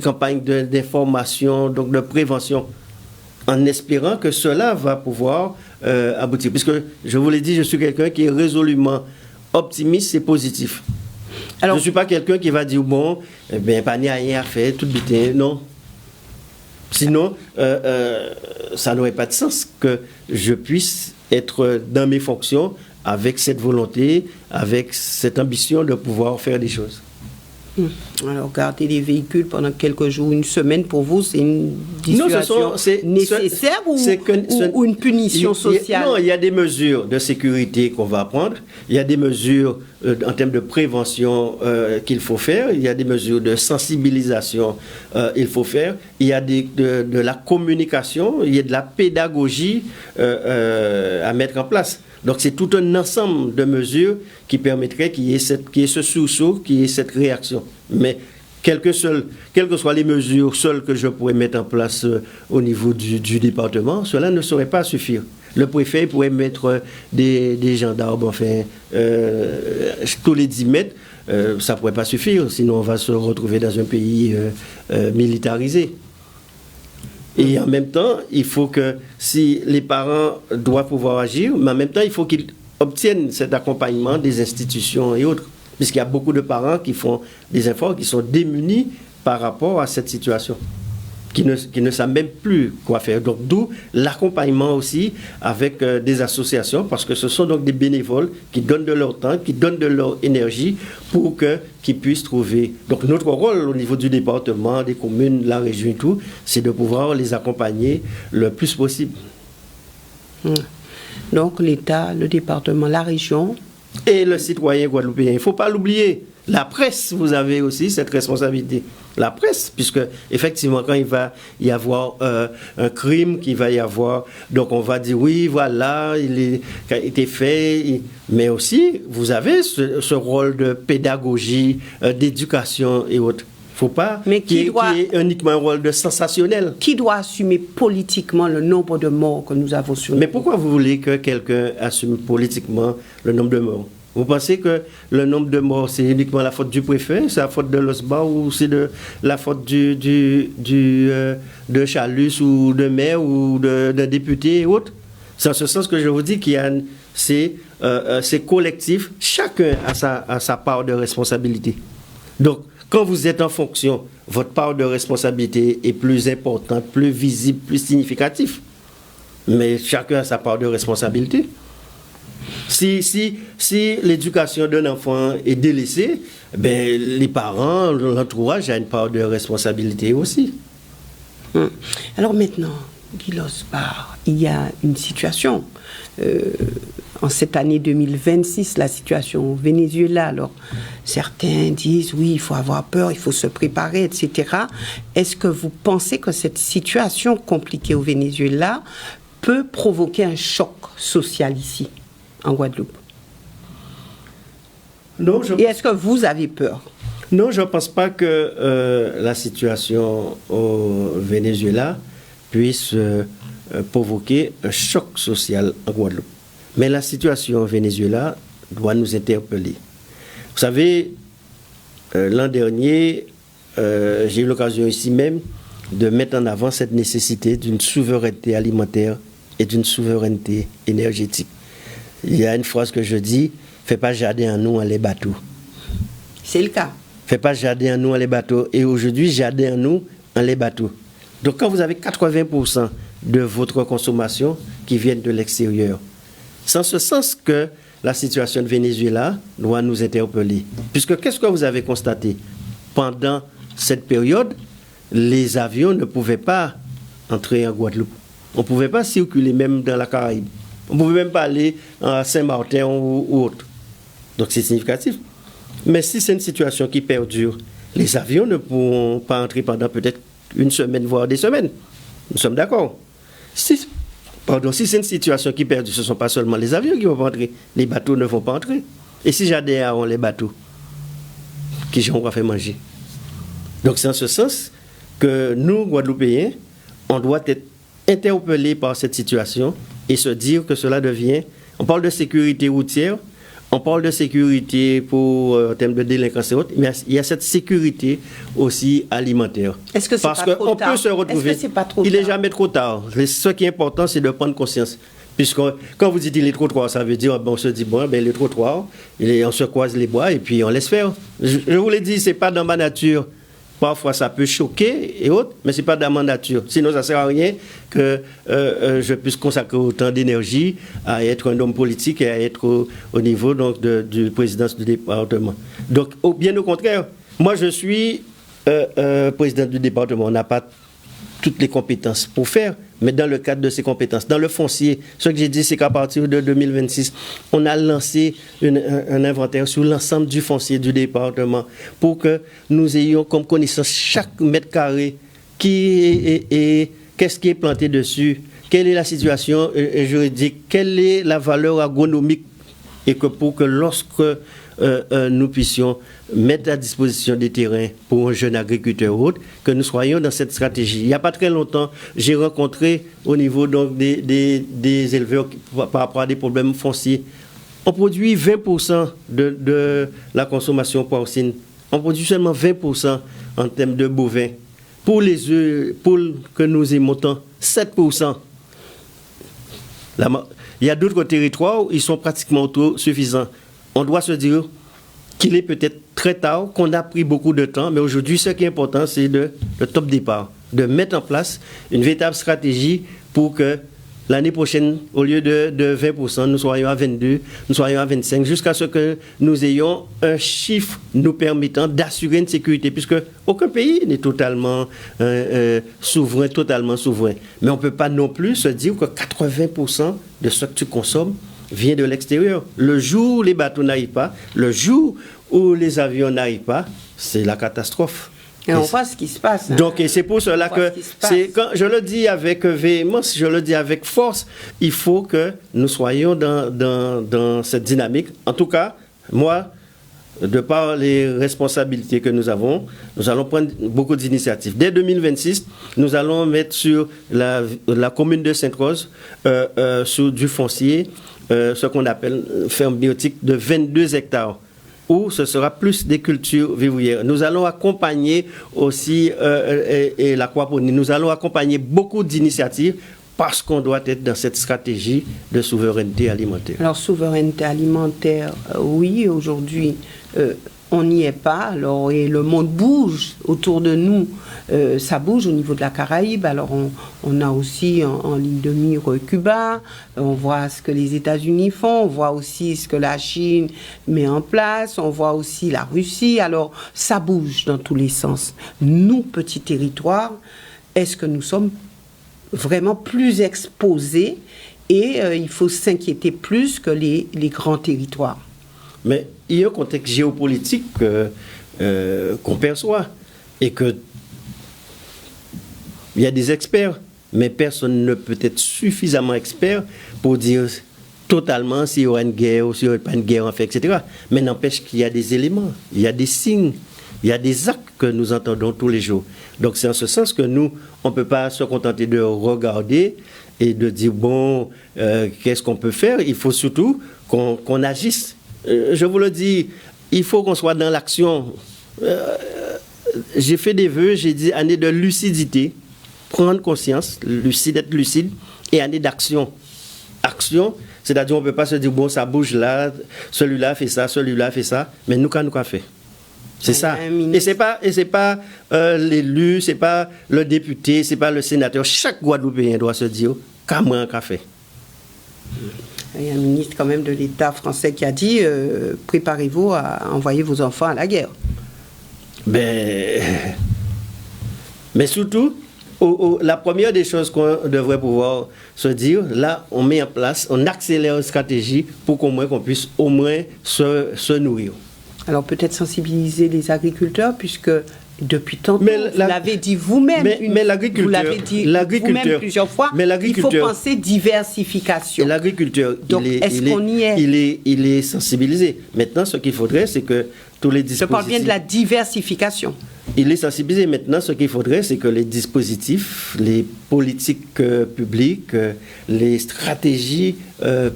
campagnes d'information, donc de prévention, en espérant que cela va pouvoir aboutir. Puisque, je vous l'ai dit, je suis quelqu'un qui est résolument optimiste et positif. Alors, je ne suis pas quelqu'un qui va dire, pas ni rien à faire, tout bitin. Non. Sinon, ça n'aurait pas de sens que je puisse être dans mes fonctions avec cette volonté, avec cette ambition de pouvoir faire des choses. Alors, garder les véhicules pendant quelques jours, une semaine, pour vous, c'est une dissuasion nécessaire ou une punition sociale ? Non, il y a des mesures de sécurité qu'on va prendre, il y a des mesures en termes de prévention qu'il faut faire, il y a des mesures de sensibilisation qu'il faut faire, il y a de la communication, il y a de la pédagogie à mettre en place. Donc, c'est tout un ensemble de mesures qui permettraient qu'il y ait ce sursaut, qu'il y ait cette réaction. Mais, quelles que soient les mesures seules que je pourrais mettre en place au niveau du département, cela ne saurait pas suffire. Le préfet pourrait mettre des gendarmes, tous les 10 mètres, ça ne pourrait pas suffire, sinon on va se retrouver dans un pays militarisé. Et en même temps, il faut que, si les parents doivent pouvoir agir, mais en même temps, il faut qu'ils obtiennent cet accompagnement des institutions et autres. Puisqu'il y a beaucoup de parents qui font des efforts, qui sont démunis par rapport à cette situation, qui ne savent même plus quoi faire. Donc, d'où l'accompagnement aussi avec des associations, parce que ce sont donc des bénévoles qui donnent de leur temps, qui donnent de leur énergie pour qu'ils puissent trouver. Donc, notre rôle au niveau du département, des communes, de la région et tout, c'est de pouvoir les accompagner le plus possible. Donc, l'État, le département, la région... Et le citoyen guadeloupéen, il ne faut pas l'oublier. La presse, vous avez aussi cette responsabilité. La presse, puisque effectivement, quand il va y avoir un crime, qu'il va y avoir, donc on va dire oui, voilà, il a été fait, mais aussi, vous avez ce rôle de pédagogie, d'éducation et autres. Il ne faut pas qu'il y ait uniquement un rôle de sensationnel. Qui doit assumer politiquement le nombre de morts que nous avons sur nous ? Mais pourquoi vous voulez que quelqu'un assume politiquement le nombre de morts ? Vous pensez que le nombre de morts, c'est uniquement la faute du préfet, c'est la faute de l'OSBA ou c'est la faute de Chalus ou de maire ou d'un député et autres ? C'est en ce sens que je vous dis qu'il y a c'est collectif, chacun a sa part de responsabilité. Donc, quand vous êtes en fonction, votre part de responsabilité est plus importante, plus visible, plus significative. Mais chacun a sa part de responsabilité. Si l'éducation d'un enfant est délaissée, les parents, l'entourage a une part de responsabilité aussi. Alors maintenant, Guy Losbar, il y a une situation. En cette année 2026, la situation au Venezuela, alors certains disent oui, il faut avoir peur, il faut se préparer, etc. Est-ce que vous pensez que cette situation compliquée au Venezuela peut provoquer un choc social ici, en Guadeloupe? Non, Et est-ce que vous avez peur? Non, je ne pense pas que la situation au Venezuela puisse provoquer un choc social en Guadeloupe. Mais la situation au Venezuela doit nous interpeller. Vous savez, l'an dernier, j'ai eu l'occasion ici même de mettre en avant cette nécessité d'une souveraineté alimentaire et d'une souveraineté énergétique. Il y a une phrase que je dis, « Fais pas jardin en nous, en les bateaux ». C'est le cas. Fais pas jardin en nous, en les bateaux. Et aujourd'hui, jardin en nous, en les bateaux. Donc quand vous avez 80% de votre consommation qui viennent de l'extérieur, c'est en ce sens que la situation de Venezuela doit nous interpeller. Puisque qu'est-ce que vous avez constaté? Pendant cette période, les avions ne pouvaient pas entrer en Guadeloupe. On ne pouvait pas circuler même dans la Caraïbe. On ne pouvait même pas aller à Saint-Martin ou autre. Donc c'est significatif. Mais si c'est une situation qui perdure, les avions ne pourront pas entrer pendant peut-être une semaine, voire des semaines. Nous sommes d'accord. Si c'est une situation qui perdure, ce ne sont pas seulement les avions qui vont pas entrer, les bateaux ne vont pas entrer. Et si jardin ont les bateaux, qui on va faire manger? Donc c'est en ce sens que nous, Guadeloupéens, on doit être interpellés par cette situation et se dire que cela devient... On parle de sécurité routière, on parle de sécurité pour en termes de délinquance et autres, mais il y a cette sécurité aussi alimentaire. Est-ce que c'est parce pas trop tard? Peut se retrouver. Est-ce que c'est pas trop il tard? n'est jamais trop tard. Ce qui est important, c'est de prendre conscience. Puisque quand vous dites il est trop tard, ça veut dire on se dit bon, ben il est trop tard, on se croise les bras et puis on laisse faire. Je vous l'ai dit, c'est pas dans ma nature. Parfois, ça peut choquer et autres, mais ce n'est pas dans ma nature. Sinon, ça ne sert à rien que je puisse consacrer autant d'énergie à être un homme politique et à être au niveau donc, du présidence du département. Donc, bien au contraire, moi, je suis président du département. On n'a pas toutes les compétences pour faire, mais dans le cadre de ces compétences, dans le foncier, ce que j'ai dit, c'est qu'à partir de 2026, on a lancé un inventaire sur l'ensemble du foncier du département pour que nous ayons comme connaissance chaque mètre carré qu'est-ce qui est planté dessus, quelle est la situation juridique, quelle est la valeur agronomique, et que pour que lorsque nous puissions mettre à disposition des terrains pour un jeune agriculteur ou autre, que nous soyons dans cette stratégie. Il n'y a pas très longtemps, j'ai rencontré au niveau donc, des éleveurs par rapport à des problèmes fonciers. On produit 20% de la consommation porcine. On produit seulement 20% en termes de bovins. Pour les œufs, poules que nous aimons tant, 7%. Il y a d'autres territoires où ils sont pratiquement autosuffisants. On doit se dire qu'il est peut-être très tard, qu'on a pris beaucoup de temps, mais aujourd'hui, ce qui est important, c'est le top départ, de mettre en place une véritable stratégie pour que l'année prochaine, au lieu de 20%, nous soyons à 22%, nous soyons à 25%, jusqu'à ce que nous ayons un chiffre nous permettant d'assurer une sécurité, puisque aucun pays n'est totalement souverain, totalement souverain. Mais on ne peut pas non plus se dire que 80% de ce que tu consommes vient de l'extérieur. Le jour où les bateaux n'arrivent pas, le jour où les avions n'arrivent pas, c'est la catastrophe. Et on voit ce qui se passe. Hein. Donc, et c'est pour cela que, quand je le dis avec véhémence, je le dis avec force, il faut que nous soyons dans cette dynamique. En tout cas, moi, de par les responsabilités que nous allons prendre beaucoup d'initiatives. Dès 2026, nous allons mettre sur la commune de Sainte-Rose, sur du foncier, ce qu'on appelle ferme biotique de 22 hectares, où ce sera plus des cultures vivrières. Nous allons accompagner aussi et l'aquaponie. Nous allons accompagner beaucoup d'initiatives parce qu'on doit être dans cette stratégie de souveraineté alimentaire. Alors, souveraineté alimentaire, oui, aujourd'hui, on n'y est pas. Alors, et le monde bouge autour de nous. Ça bouge au niveau de la Caraïbe. Alors, on a aussi en ligne de mire Cuba. On voit ce que les États-Unis font. On voit aussi ce que la Chine met en place. On voit aussi la Russie. Alors, ça bouge dans tous les sens. Nous, petits territoires, est-ce que nous sommes vraiment plus exposés et il faut s'inquiéter plus que les grands territoires. Mais il y a un contexte géopolitique qu'on perçoit et que il y a des experts, mais personne ne peut être suffisamment expert pour dire totalement s'il y aura une guerre ou s'il n'y aura pas une guerre en fait, etc. Mais n'empêche qu'il y a des éléments, il y a des signes, il y a des actes que nous entendons tous les jours. Donc c'est en ce sens que nous, on ne peut pas se contenter de regarder et de dire, bon, qu'est-ce qu'on peut faire? Il faut surtout qu'on agisse. Je vous le dis, il faut qu'on soit dans l'action. J'ai fait des vœux, j'ai dit année de lucidité, prendre conscience, être lucide, et année d'action. Action, c'est-à-dire on ne peut pas se dire, bon, ça bouge là, celui-là fait ça, mais nous, qu'à fait. C'est ça. Et c'est pas l'élu, c'est pas le député, c'est pas le sénateur. Chaque Guadeloupéen doit se dire, qu'à fait. Il y a un ministre quand même de l'État français qui a dit préparez-vous à envoyer vos enfants à la guerre. Mais surtout, la première des choses qu'on devrait pouvoir se dire, là, on met en place, on accélère une stratégie pour qu'on puisse au moins se nourrir. Alors peut-être sensibiliser les agriculteurs, puisque depuis tantôt, vous l'avez dit vous-même, vous l'avez dit vous-même plusieurs fois, il faut penser diversification. Et l'agriculteur, il est sensibilisé. Maintenant, ce qu'il faudrait, c'est que tous les dispositifs... Je parle bien de la diversification. Il est sensibilisé. Maintenant, ce qu'il faudrait, c'est que les dispositifs, les politiques publiques, les stratégies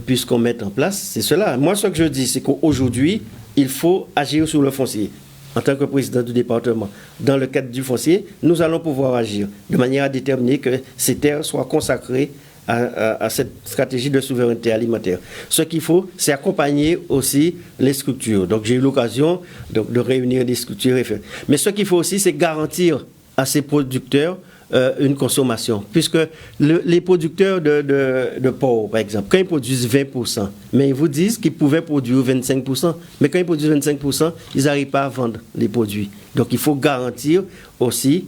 puissent qu'on mette en place. C'est cela. Moi, ce que je dis, c'est qu'aujourd'hui, il faut agir sur le foncier. En tant que président du département, dans le cadre du foncier, nous allons pouvoir agir de manière à déterminer que ces terres soient consacrées à cette stratégie de souveraineté alimentaire. Ce qu'il faut, c'est accompagner aussi les structures. Donc j'ai eu l'occasion de réunir des structures. Mais ce qu'il faut aussi, c'est garantir à ces producteurs une consommation. Puisque les producteurs de porc, par exemple, quand ils produisent 20%, mais ils vous disent qu'ils pouvaient produire 25%. Mais quand ils produisent 25%, ils n'arrivent pas à vendre les produits. Donc il faut garantir aussi,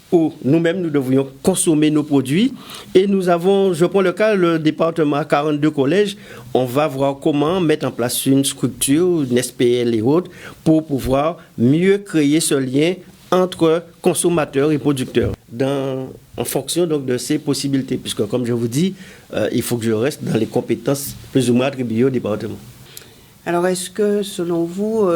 où nous-mêmes, nous devrions consommer nos produits. Et nous avons, je prends le cas, le département 42 collèges, on va voir comment mettre en place une structure, une SPL et autres, pour pouvoir mieux créer ce lien entre consommateurs et producteurs, en fonction donc de ces possibilités, puisque comme je vous dis, il faut que je reste dans les compétences plus ou moins attribuées au département. Alors est-ce que, selon vous,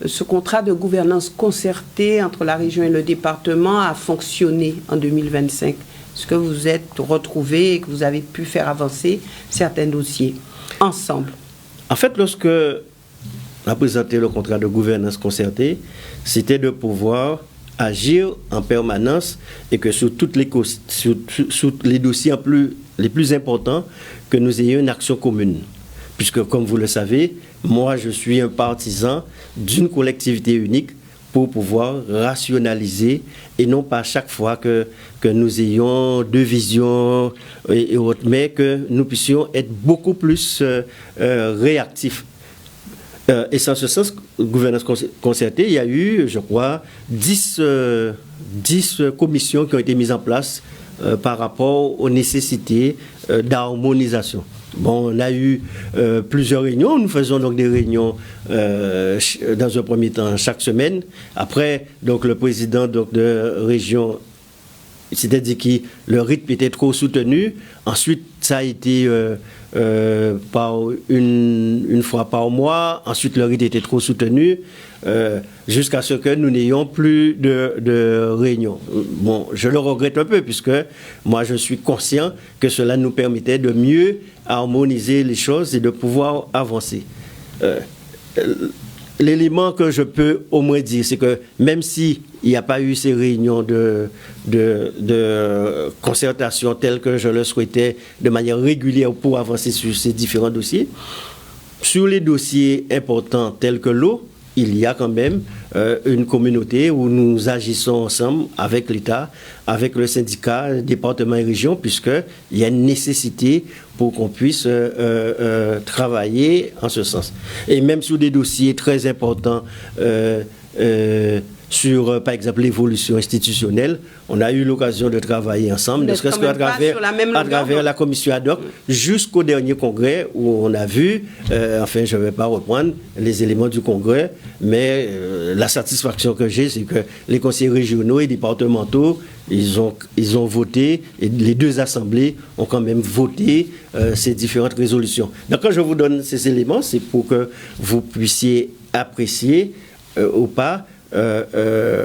ce contrat de gouvernance concertée entre la région et le département a fonctionné en 2025? Est-ce que vous êtes retrouvés et que vous avez pu faire avancer certains dossiers ensemble? En fait, lorsque on a présenté le contrat de gouvernance concertée, c'était de pouvoir agir en permanence et que sur les dossiers les plus importants, que nous ayons une action commune. Puisque, comme vous le savez, moi, je suis un partisan d'une collectivité unique pour pouvoir rationaliser et non pas chaque fois que nous ayons deux visions et autres, mais que nous puissions être beaucoup plus réactifs. Et sans ce sens, gouvernance concertée, il y a eu, je crois, 10 commissions qui ont été mises en place par rapport aux nécessités d'harmonisation. Bon, on a eu plusieurs réunions. Nous faisons donc des réunions dans un premier temps chaque semaine. Après, donc le président de région, c'est-à-dire que le rythme était trop soutenu. Ensuite, ça a été par une fois par mois. Ensuite, le rythme était trop soutenu jusqu'à ce que nous n'ayons plus de réunions. Bon, je le regrette un peu puisque moi, je suis conscient que cela nous permettait de mieux harmoniser les choses et de pouvoir avancer. L'élément que je peux au moins dire, c'est que même s'il n'y a pas eu ces réunions de concertation telles que je le souhaitais de manière régulière pour avancer sur ces différents dossiers, sur les dossiers importants tels que l'eau, il y a quand même une communauté où nous agissons ensemble avec l'État, avec le syndicat, département et région, puisqu'il y a une nécessité pour qu'on puisse travailler en ce sens. Et même sur des dossiers très importants, sur, par exemple, l'évolution institutionnelle, on a eu l'occasion de travailler ensemble, ne serait-ce qu'à travers la commission ad hoc, jusqu'au dernier congrès où on a vu, enfin je ne vais pas reprendre les éléments du congrès, mais la satisfaction que j'ai, c'est que les conseillers régionaux et départementaux, ils ont voté, et les deux assemblées ont quand même voté ces différentes résolutions. Donc quand je vous donne ces éléments, c'est pour que vous puissiez apprécier ou pas,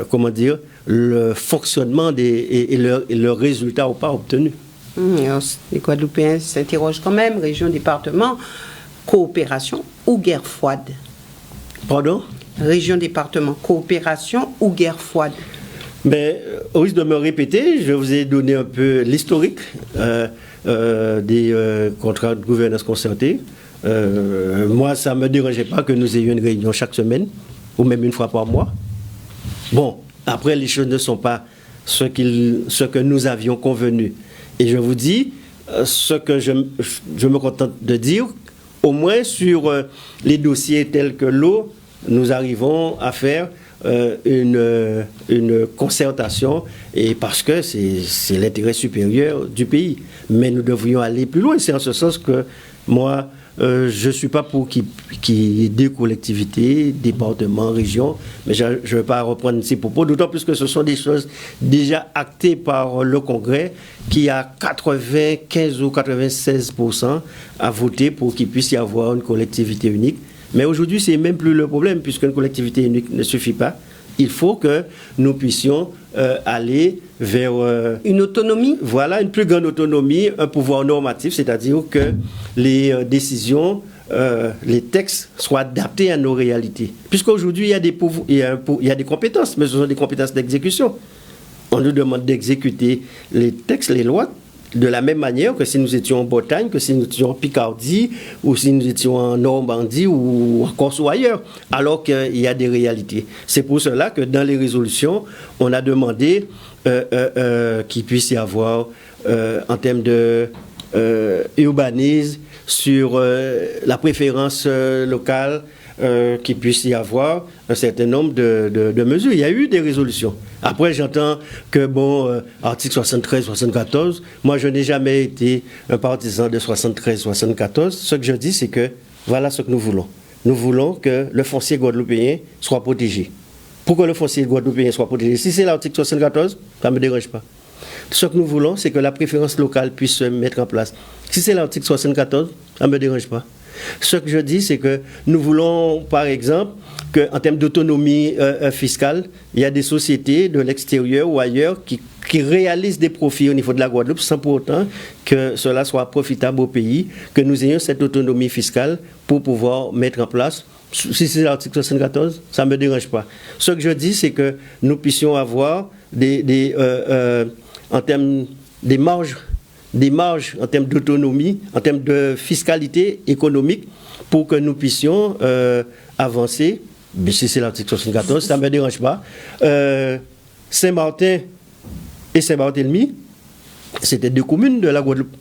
comment dire, le fonctionnement et le résultat ou pas obtenu. Les Guadeloupéens s'interrogent quand même, région, département, coopération ou guerre froide? Pardon? Région, département, coopération ou guerre froide? Mais au risque de me répéter, je vous ai donné un peu l'historique des contrats de gouvernance concertée. Moi, ça ne me dérangeait pas que nous ayons une réunion chaque semaine, ou même une fois par mois. Bon, après, les choses ne sont pas ce que nous avions convenu. Et je vous dis, ce que je me contente de dire, au moins sur les dossiers tels que l'eau, nous arrivons à faire une concertation, et parce que c'est l'intérêt supérieur du pays. Mais nous devrions aller plus loin. C'est en ce sens que moi, je ne suis pas pour qu'il y ait des collectivités, départements, régions, mais je ne vais pas reprendre ces propos, d'autant plus que ce sont des choses déjà actées par le Congrès, qui a 95 ou 96% à voter pour qu'il puisse y avoir une collectivité unique. Mais aujourd'hui, ce n'est même plus le problème, puisqu'une collectivité unique ne suffit pas. Il faut que nous puissions aller vers une autonomie. Voilà, une plus grande autonomie, un pouvoir normatif, c'est-à-dire que les décisions, les textes soient adaptés à nos réalités. Puisqu'aujourd'hui, il y a des compétences, mais ce sont des compétences d'exécution. On nous demande d'exécuter les textes, les lois, de la même manière que si nous étions en Bretagne, que si nous étions en Picardie, ou si nous étions en Normandie, ou en Corse ou ailleurs, alors qu'il y a des réalités. C'est pour cela que dans les résolutions, on a demandé qu'il puisse y avoir, en termes de urbanisme, sur la préférence locale, qu'il puisse y avoir un certain nombre de mesures. Il y a eu des résolutions. Après, j'entends que, bon, article 73, 74, moi, je n'ai jamais été un partisan de 73, 74. Ce que je dis, c'est que voilà ce que nous voulons. Nous voulons que le foncier guadeloupéen soit protégé. Pour que le foncier guadeloupéen soit protégé, si c'est l'article 74, ça ne me dérange pas. Ce que nous voulons, c'est que la préférence locale puisse se mettre en place. Si c'est l'article 74, ça ne me dérange pas. Ce que je dis, c'est que nous voulons, par exemple, qu'en termes d'autonomie fiscale, il y a des sociétés de l'extérieur ou ailleurs qui réalisent des profits au niveau de la Guadeloupe sans pour autant que cela soit profitable au pays, que nous ayons cette autonomie fiscale pour pouvoir mettre en place. Si c'est l'article 74, ça ne me dérange pas. Ce que je dis, c'est que nous puissions avoir en termes des marges en termes d'autonomie, en termes de fiscalité économique, pour que nous puissions avancer. Mais si c'est l'article 74, ça ne me dérange pas. Saint-Martin et Saint-Barthélemy, c'était deux communes de la Guadeloupe.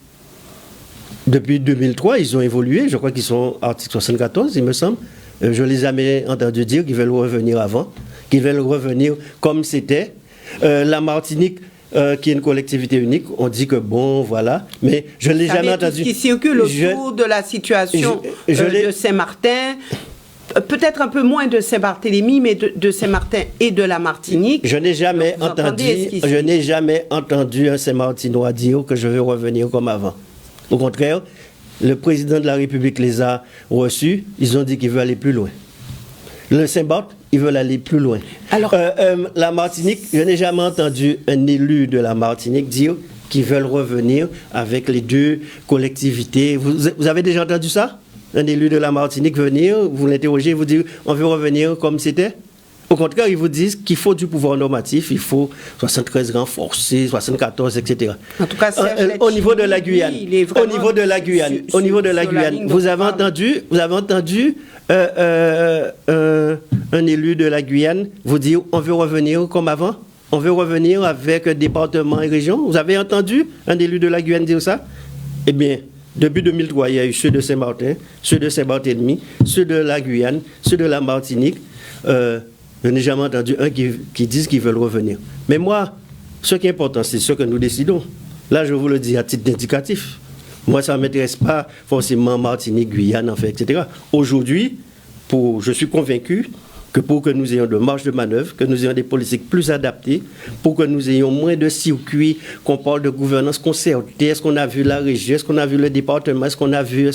Depuis 2003, ils ont évolué. Je crois qu'ils sont article 74, il me semble. Je ne les ai jamais entendus dire qu'ils veulent revenir avant, qu'ils veulent revenir comme c'était. La Martinique, qui est une collectivité unique, on dit que bon, voilà, mais je ne l'ai jamais entendu. Tout ce qui circule autour de la situation de Saint-Martin, peut-être un peu moins de Saint-Barthélemy, mais de Saint-Martin et de la Martinique. Je n'ai jamais entendu un Saint-Martinois dire que je veux revenir comme avant. Au contraire, le président de la République les a reçus, ils ont dit qu'ils veulent aller plus loin. Le Saint-Barth, ils veulent aller plus loin. Alors, la Martinique, je n'ai jamais entendu un élu de la Martinique dire qu'ils veulent revenir avec les deux collectivités. Vous avez déjà entendu ça? Un élu de la Martinique venir, vous l'interrogez, vous dire on veut revenir comme c'était? Au contraire, ils vous disent qu'il faut du pouvoir normatif, il faut 73 renforcés, 74, etc. En tout cas, au niveau de la Guyane, vous avez entendu un un élu de la Guyane vous dire on veut revenir comme avant? On veut revenir avec département et région? Vous avez entendu un élu de la Guyane dire ça? Eh bien, depuis 2003, il y a eu ceux de Saint-Martin, ceux de Saint-Barthélemy, ceux de la Guyane, ceux de la Martinique. Je n'ai jamais entendu un qui dise qu'ils veulent revenir. Mais moi, ce qui est important, c'est ce que nous décidons. Là, je vous le dis à titre d'indicatif. Moi, ça ne m'intéresse pas forcément Martinique, Guyane, en fait, etc. Aujourd'hui, je suis convaincu que pour que nous ayons de marge de manœuvre, que nous ayons des politiques plus adaptées, pour que nous ayons moins de circuits, qu'on parle de gouvernance concertée, est-ce qu'on a vu la région, est-ce qu'on a vu le département, est-ce qu'on a vu,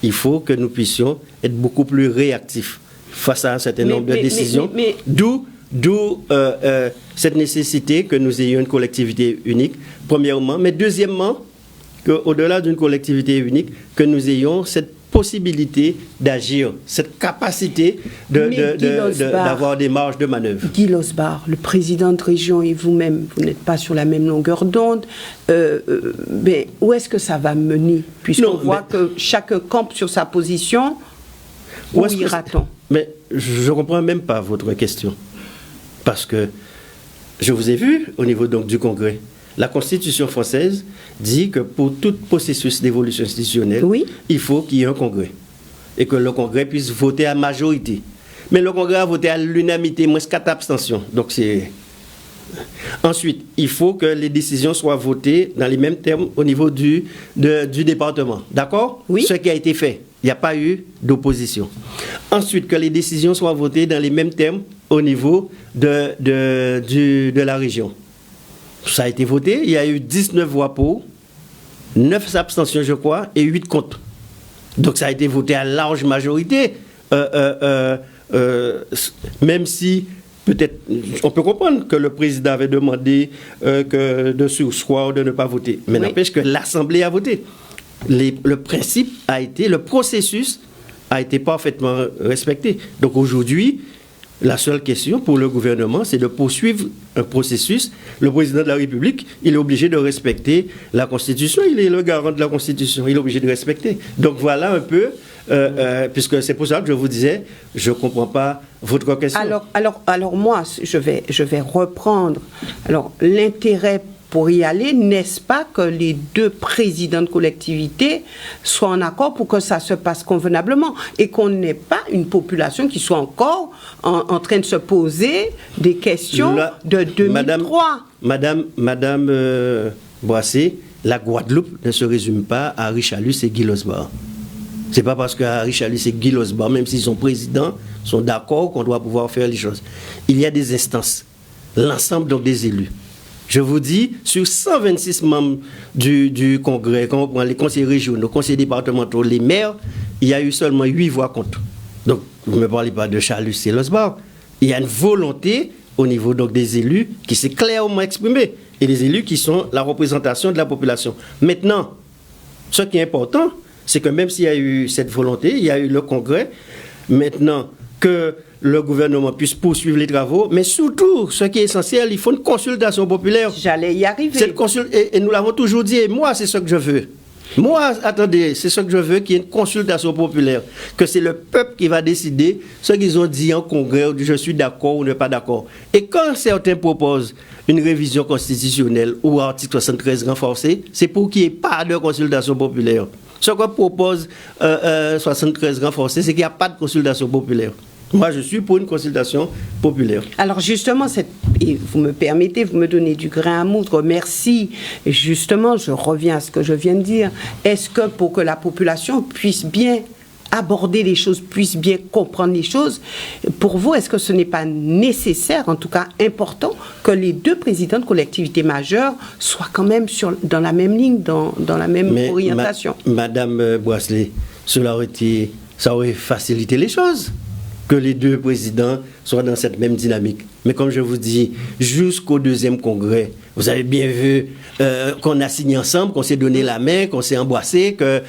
il faut que nous puissions être beaucoup plus réactifs face à un certain nombre de décisions. D'où cette nécessité que nous ayons une collectivité unique, premièrement, mais deuxièmement, qu'au-delà d'une collectivité unique, que nous ayons cette possibilité d'agir, cette capacité d'avoir des marges de manœuvre. Guy Losbar, le président de région et vous-même, vous n'êtes pas sur la même longueur d'onde. Mais où est-ce que ça va mener? Puisqu'on voit que chacun campe sur sa position, où ira-t-on? Mais je ne comprends même pas votre question. Parce que je vous ai vu au niveau donc, du Congrès. La Constitution française dit que pour tout processus d'évolution institutionnelle, il faut qu'il y ait un Congrès. Et que le Congrès puisse voter à majorité. Mais le Congrès a voté à l'unanimité, moins 4 abstentions. Donc c'est... Ensuite, il faut que les décisions soient votées dans les mêmes termes au niveau du département. D'accord? Oui. Ce qui a été fait. Il n'y a pas eu d'opposition. Ensuite, que les décisions soient votées dans les mêmes termes au niveau de la région. Ça a été voté, il y a eu 19 voix pour, 9 abstentions je crois, et 8 contre. Donc ça a été voté à large majorité, même si peut-être, on peut comprendre que le président avait demandé de surseoir ou de ne pas voter, mais n'empêche que l'Assemblée a voté. Le principe a été, le processus a été parfaitement respecté. Donc aujourd'hui, la seule question pour le gouvernement, c'est de poursuivre un processus. Le président de la République, il est obligé de respecter la Constitution. Il est le garant de la Constitution. Il est obligé de respecter. Donc voilà un peu, puisque c'est pour ça que je vous disais, je ne comprends pas votre question. Alors moi, je vais reprendre. Alors l'intérêt pour y aller, n'est-ce pas que les deux présidents de collectivité soient en accord pour que ça se passe convenablement et qu'on n'ait pas une population qui soit encore en train de se poser des questions de 2003. Madame Boissé, la Guadeloupe ne se résume pas à Richalus et Guy Losbar. C'est pas parce qu'à Richalus et Guy Losbar, même s'ils sont présidents, sont d'accord qu'on doit pouvoir faire les choses. Il y a des instances, l'ensemble donc des élus. Je vous dis, sur 126 membres du Congrès, quand on prend les conseillers régionaux, les conseillers départementaux, les maires, il y a eu seulement 8 voix contre. Donc, vous ne me parlez pas de Charles et Losbar. Il y a une volonté au niveau donc, des élus qui s'est clairement exprimée. Et les élus qui sont la représentation de la population. Maintenant, ce qui est important, c'est que même s'il y a eu cette volonté, il y a eu le Congrès, maintenant que le gouvernement puisse poursuivre les travaux, mais surtout, ce qui est essentiel, il faut une consultation populaire. J'allais y arriver. Et nous l'avons toujours dit, et moi, c'est ce que je veux. Moi, attendez, c'est ce que je veux, qu'il y ait une consultation populaire, que c'est le peuple qui va décider ce qu'ils ont dit en congrès, je suis d'accord ou ne pas d'accord. Et quand certains proposent une révision constitutionnelle ou article 73 renforcé, c'est pour qu'il n'y ait pas de consultation populaire. Ce que propose 73 renforcé, c'est qu'il n'y a pas de consultation populaire. Moi, je suis pour une consultation populaire. Alors justement, et vous me permettez, vous me donnez du grain à moudre, merci. Et justement, je reviens à ce que je viens de dire. Est-ce que pour que la population puisse bien aborder les choses, puisse bien comprendre les choses, pour vous, est-ce que ce n'est pas nécessaire, en tout cas important, que les deux présidents de collectivités majeures soient quand même dans la même ligne, dans la même orientation? Madame Boisselé, ça aurait facilité les choses, que les deux présidents soient dans cette même dynamique. Mais comme je vous dis, jusqu'au deuxième congrès, vous avez bien vu qu'on a signé ensemble, qu'on s'est donné la main, qu'on s'est embrassé, que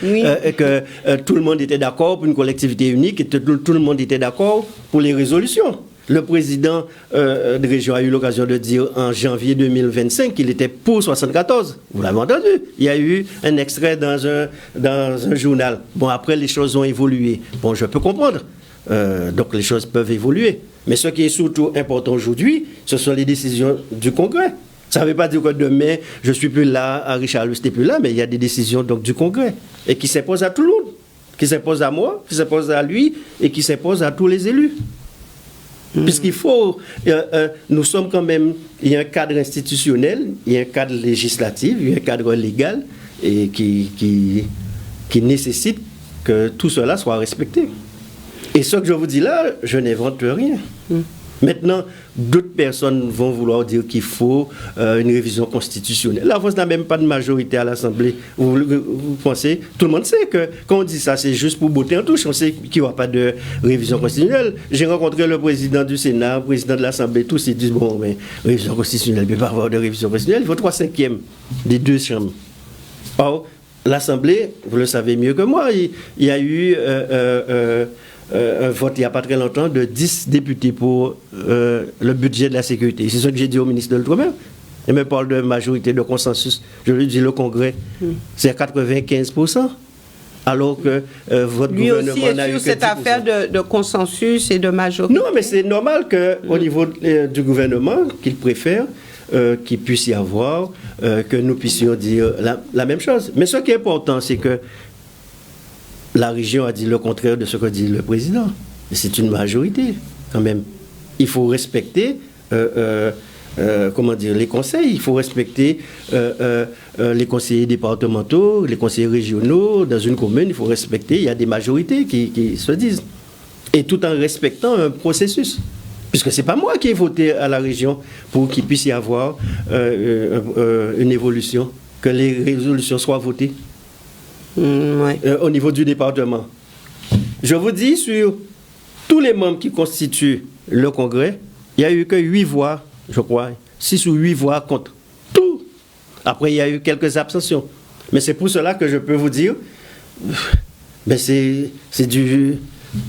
tout le monde était d'accord pour une collectivité unique, et tout le monde était d'accord pour les résolutions. Le président de région a eu l'occasion de dire en janvier 2025 qu'il était pour 74. Vous l'avez entendu. Il y a eu un extrait dans un journal. Bon, après, les choses ont évolué. Bon, je peux comprendre. Donc les choses peuvent évoluer. Mais ce qui est surtout important aujourd'hui, ce sont les décisions du Congrès. Ça ne veut pas dire que demain, je ne suis plus là, Henri Charlus n'est plus là, mais il y a des décisions donc, du Congrès et qui s'imposent à tout le monde, qui s'imposent à moi, qui s'imposent à lui et qui s'imposent à tous les élus. Puisqu'il faut, nous sommes quand même, il y a un cadre institutionnel, il y a un cadre législatif, il y a un cadre légal et qui nécessite que tout cela soit respecté. Et ce que je vous dis là, je n'invente rien. Maintenant, d'autres personnes vont vouloir dire qu'il faut une révision constitutionnelle. La France n'a même pas de majorité à l'Assemblée. Vous pensez, tout le monde sait que quand on dit ça, c'est juste pour botter en touche. On sait qu'il n'y aura pas de révision constitutionnelle. J'ai rencontré le président du Sénat, le président de l'Assemblée, tous ils disent, bon, mais révision constitutionnelle, il ne peut pas avoir de révision constitutionnelle, il faut 3/5 des deux chambres. Or, l'Assemblée, vous le savez mieux que moi, il y a eu un vote il n'y a pas très longtemps de 10 députés pour le budget de la sécurité. C'est ce que j'ai dit au ministre de l'Outre-mer. Il me parle de majorité, de consensus. Je lui dis le Congrès, c'est à 95%. Alors que votre lui gouvernement aussi n'a eu que 10%. Lui aussi est sur cette affaire de consensus et de majorité. Non, mais c'est normal qu'au niveau du gouvernement, qu'il préfère qu'il puisse y avoir, que nous puissions dire la même chose. Mais ce qui est important, c'est que la région a dit le contraire de ce que dit le président. Et c'est une majorité, quand même. Il faut respecter les conseils, il faut respecter les conseillers départementaux, les conseillers régionaux. Dans une commune, il faut respecter, il y a des majorités qui se disent. Et tout en respectant un processus. Puisque ce n'est pas moi qui ai voté à la région pour qu'il puisse y avoir une évolution, que les résolutions soient votées. Au niveau du département. Je vous dis, sur tous les membres qui constituent le Congrès, il n'y a eu que 8 voix, je crois, 6 ou 8 voix contre. Tout. Après, il y a eu quelques abstentions. Mais c'est pour cela que je peux vous dire, ben c'est du...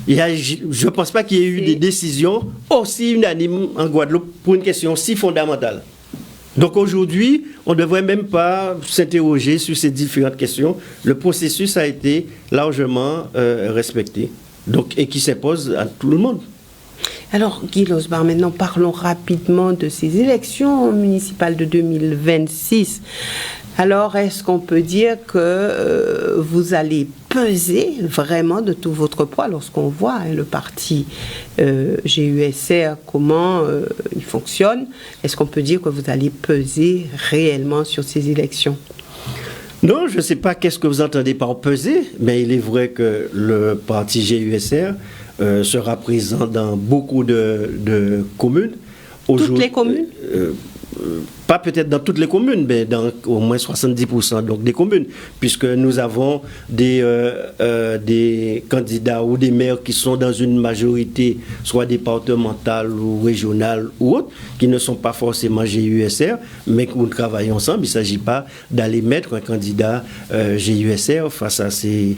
je ne pense pas qu'il y ait eu des décisions aussi unanimes en Guadeloupe pour une question si fondamentale. Donc aujourd'hui, on ne devrait même pas s'interroger sur ces différentes questions. Le processus a été largement respecté, donc, et qui s'impose à tout le monde. Alors, Guy Losbar, maintenant parlons rapidement de ces élections municipales de 2026. Alors, est-ce qu'on peut dire que vous allez peser vraiment de tout votre poids lorsqu'on voit le parti GUSR, comment il fonctionne? Est-ce qu'on peut dire que vous allez peser réellement sur ces élections? Non, je ne sais pas qu'est-ce que vous entendez par peser, mais il est vrai que le parti GUSR sera présent dans beaucoup de communes. Toutes les communes? Pas peut-être dans toutes les communes, mais dans au moins 70% donc des communes, puisque nous avons des candidats ou des maires qui sont dans une majorité, soit départementale ou régionale ou autre, qui ne sont pas forcément GUSR, mais que nous travaillons ensemble. Il ne s'agit pas d'aller mettre un candidat GUSR face à ces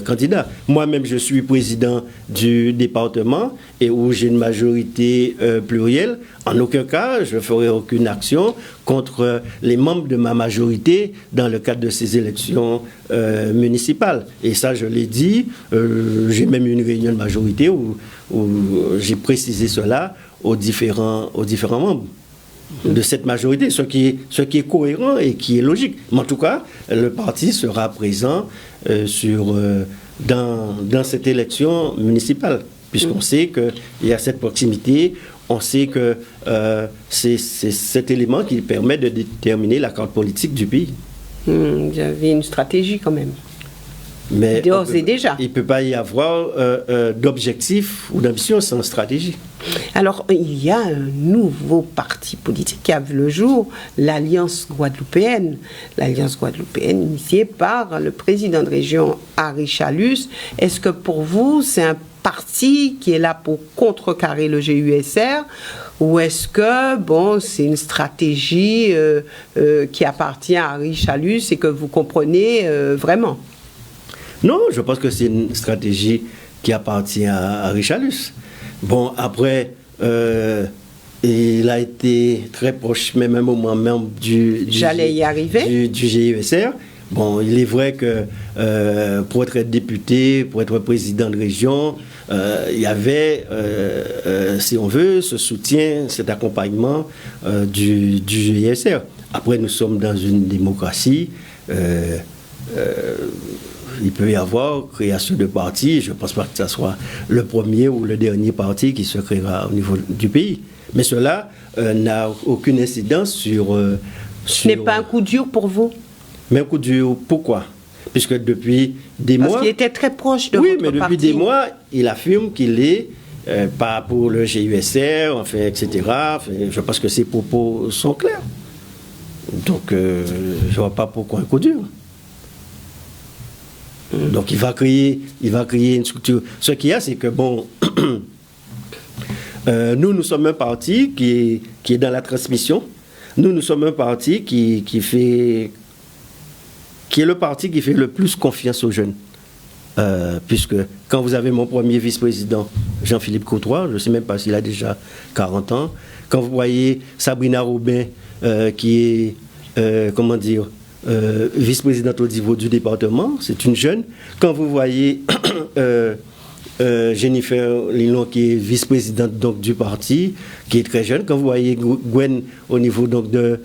candidats. Moi-même, je suis président du département et où j'ai une majorité plurielle. En aucun cas, je ne ferai aucune action contre les membres de ma majorité dans le cadre de ces élections municipales. Et ça, je l'ai dit, j'ai même eu une réunion de majorité où j'ai précisé cela aux différents membres de cette majorité, ce qui est cohérent et qui est logique. Mais en tout cas, le parti sera présent dans cette élection municipale, puisqu'on sait qu'il y a cette proximité. On sait que c'est cet élément qui permet de déterminer la carte politique du pays. Vous avez une stratégie quand même. Mais d'ores et déjà. Il ne peut pas y avoir d'objectif ou d'ambition sans stratégie. Alors, il y a un nouveau parti politique qui a vu le jour, l'Alliance guadeloupéenne. L'Alliance guadeloupéenne initiée par le président de région, Henri Charlus. Est-ce que pour vous, c'est un parti qui est là pour contrecarrer le GUSR, ou est-ce que, c'est une stratégie qui appartient à Henri Charlus et que vous comprenez vraiment? Non, je pense que c'est une stratégie qui appartient à Henri Charlus. Bon, après, il a été très proche, même un moment membre J'allais y arriver. du GUSR. Bon, il est vrai que pour être député, pour être président de région, il y avait, si on veut, ce soutien, cet accompagnement du GISR. Après, nous sommes dans une démocratie. Il peut y avoir création de partis. Je ne pense pas que ce soit le premier ou le dernier parti qui se créera au niveau du pays. Mais cela n'a aucune incidence sur... Ce n'est pas un coup dur pour vous? Mais un coup dur, pourquoi? Puisque depuis des mois... Parce qu'il était très proche de votre parti. Oui, mais depuis des mois, il affirme qu'il est, pas pour le GUSR, enfin, etc. Enfin, je pense que ses propos sont clairs. Donc, je ne vois pas pourquoi un coup dur. Donc, il va créer une structure. Ce qu'il y a, c'est que, bon... nous sommes un parti qui est dans la transmission. Nous sommes un parti qui est le parti qui fait le plus confiance aux jeunes. Puisque quand vous avez mon premier vice-président, Jean-Philippe Cottois, je ne sais même pas s'il a déjà 40 ans, quand vous voyez Sabrina Robin, qui est, vice-présidente au niveau du département, c'est une jeune. Quand vous voyez Jennifer Lilon, qui est vice-présidente donc, du parti, qui est très jeune. Quand vous voyez Gwen au niveau donc, de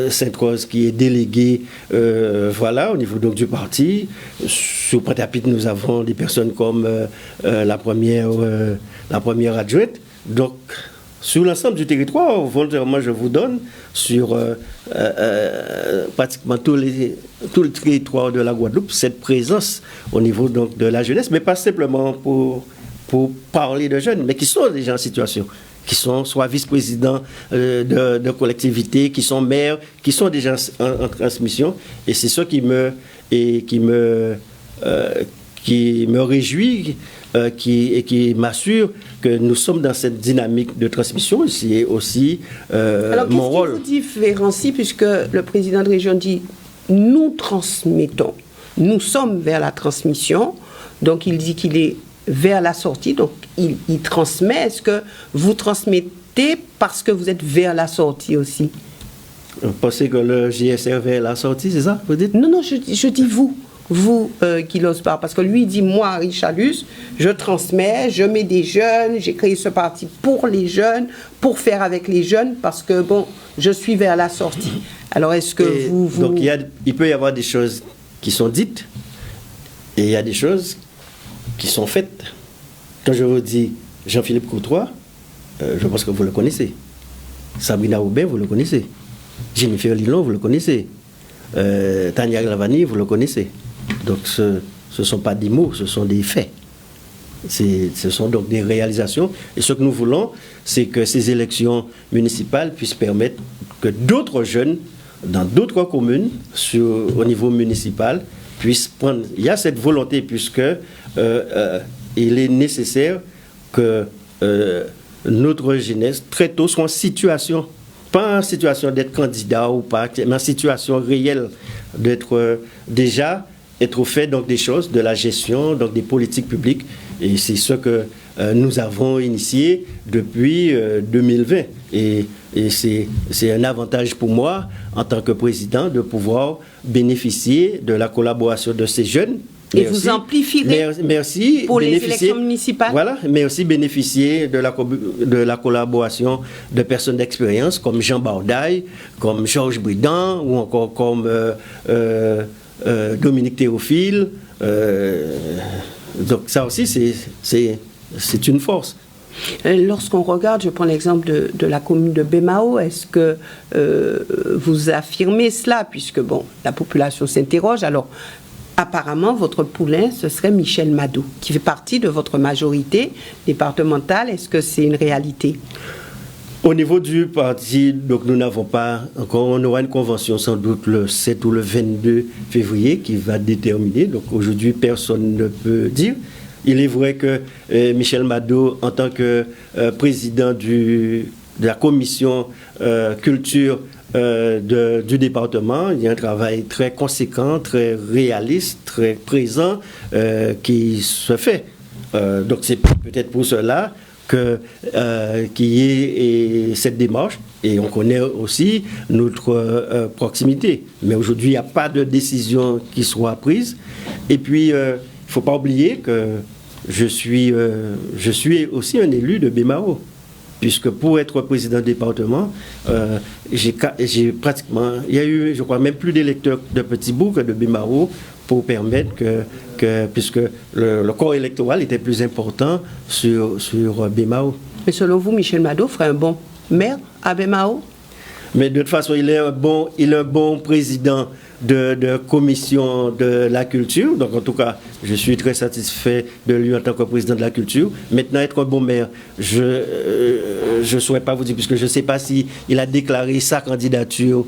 Sainte-Rose, qui est déléguée au niveau donc, du parti. Sous Pointe-à-Pitre, nous avons des personnes comme la première adjointe. Donc, sur l'ensemble du territoire, volontairement, je vous donne sur pratiquement tout le territoire de la Guadeloupe cette présence au niveau donc, de la jeunesse, mais pas simplement pour parler de jeunes, mais qui sont déjà en situation, qui sont soit vice-présidents de collectivités, qui sont maires, qui sont déjà en transmission. Et c'est ça qui me réjouit et qui m'assure que nous sommes dans cette dynamique de transmission. C'est aussi mon rôle. Alors, qu'est-ce qui vous différencie, puisque le président de région dit « nous transmettons », nous sommes vers la transmission, donc il dit qu'il est vers la sortie, donc il transmet. Est-ce que vous transmettez parce que vous êtes vers la sortie aussi? Vous pensez que le GSR vers la sortie, c'est ça, vous dites? Non, je dis vous qui l'ose pas, parce que lui dit, moi, Richalus, je transmets, je mets des jeunes, j'ai créé ce parti pour les jeunes, pour faire avec les jeunes, parce que, bon, je suis vers la sortie. Alors, est-ce que vous... Donc, il peut y avoir des choses qui sont dites, et il y a des choses qui sont faites. Quand je vous dis Jean-Philippe Cottois, je pense que vous le connaissez. Sabrina Robin, vous le connaissez. Jennifer Lilon, vous le connaissez. Tania Glavani, vous le connaissez. Donc ce ne sont pas des mots, ce sont des faits. Ce sont donc des réalisations. Et ce que nous voulons, c'est que ces élections municipales puissent permettre que d'autres jeunes, dans d'autres communes, au niveau municipal, puissent prendre... Il y a cette volonté, puisque il est nécessaire que notre jeunesse, très tôt, soit en situation, pas en situation d'être candidat ou pas, mais en situation réelle d'être déjà... être au fait donc, des choses, de la gestion, donc des politiques publiques. Et c'est ce que nous avons initié depuis 2020. Et c'est un avantage pour moi, en tant que président, de pouvoir bénéficier de la collaboration de ces jeunes. Et vous amplifierez pour les élections municipales. Voilà, mais aussi bénéficier de la collaboration de personnes d'expérience comme Jean Bardaille, comme Georges Bridan, ou encore comme... Dominique Théophile, donc ça aussi c'est une force. Lorsqu'on regarde, je prends l'exemple de la commune de Bémao, est-ce que vous affirmez cela, puisque bon, la population s'interroge. Alors apparemment votre poulain ce serait Michel Madot, qui fait partie de votre majorité départementale. Est-ce que c'est une réalité? Au niveau du parti, donc nous n'avons pas encore, on aura une convention sans doute le 7 ou le 22 février qui va déterminer. Donc aujourd'hui, personne ne peut dire. Il est vrai que Michel Madot, en tant que président de la commission culture du département, il y a un travail très conséquent, très réaliste, très présent qui se fait. Donc c'est peut-être pour cela qu'il y ait cette démarche. Et on connaît aussi notre proximité. Mais aujourd'hui, il n'y a pas de décision qui soit prise. Et puis, il ne faut pas oublier que je suis aussi un élu de Bémao. Puisque pour être président du département, j'ai pratiquement... Il y a eu, je crois, même plus d'électeurs de Petit-Bourg que de Bémao pour permettre que puisque le corps électoral était plus important sur Bémao. Mais selon vous, Michel Mado ferait un bon maire à Bémao? Mais de toute façon, il est un bon président de commission de la culture. Donc, en tout cas, je suis très satisfait de lui en tant que président de la culture. Maintenant, être un bon maire, je ne saurais pas vous dire, puisque je ne sais pas s'il a déclaré sa candidature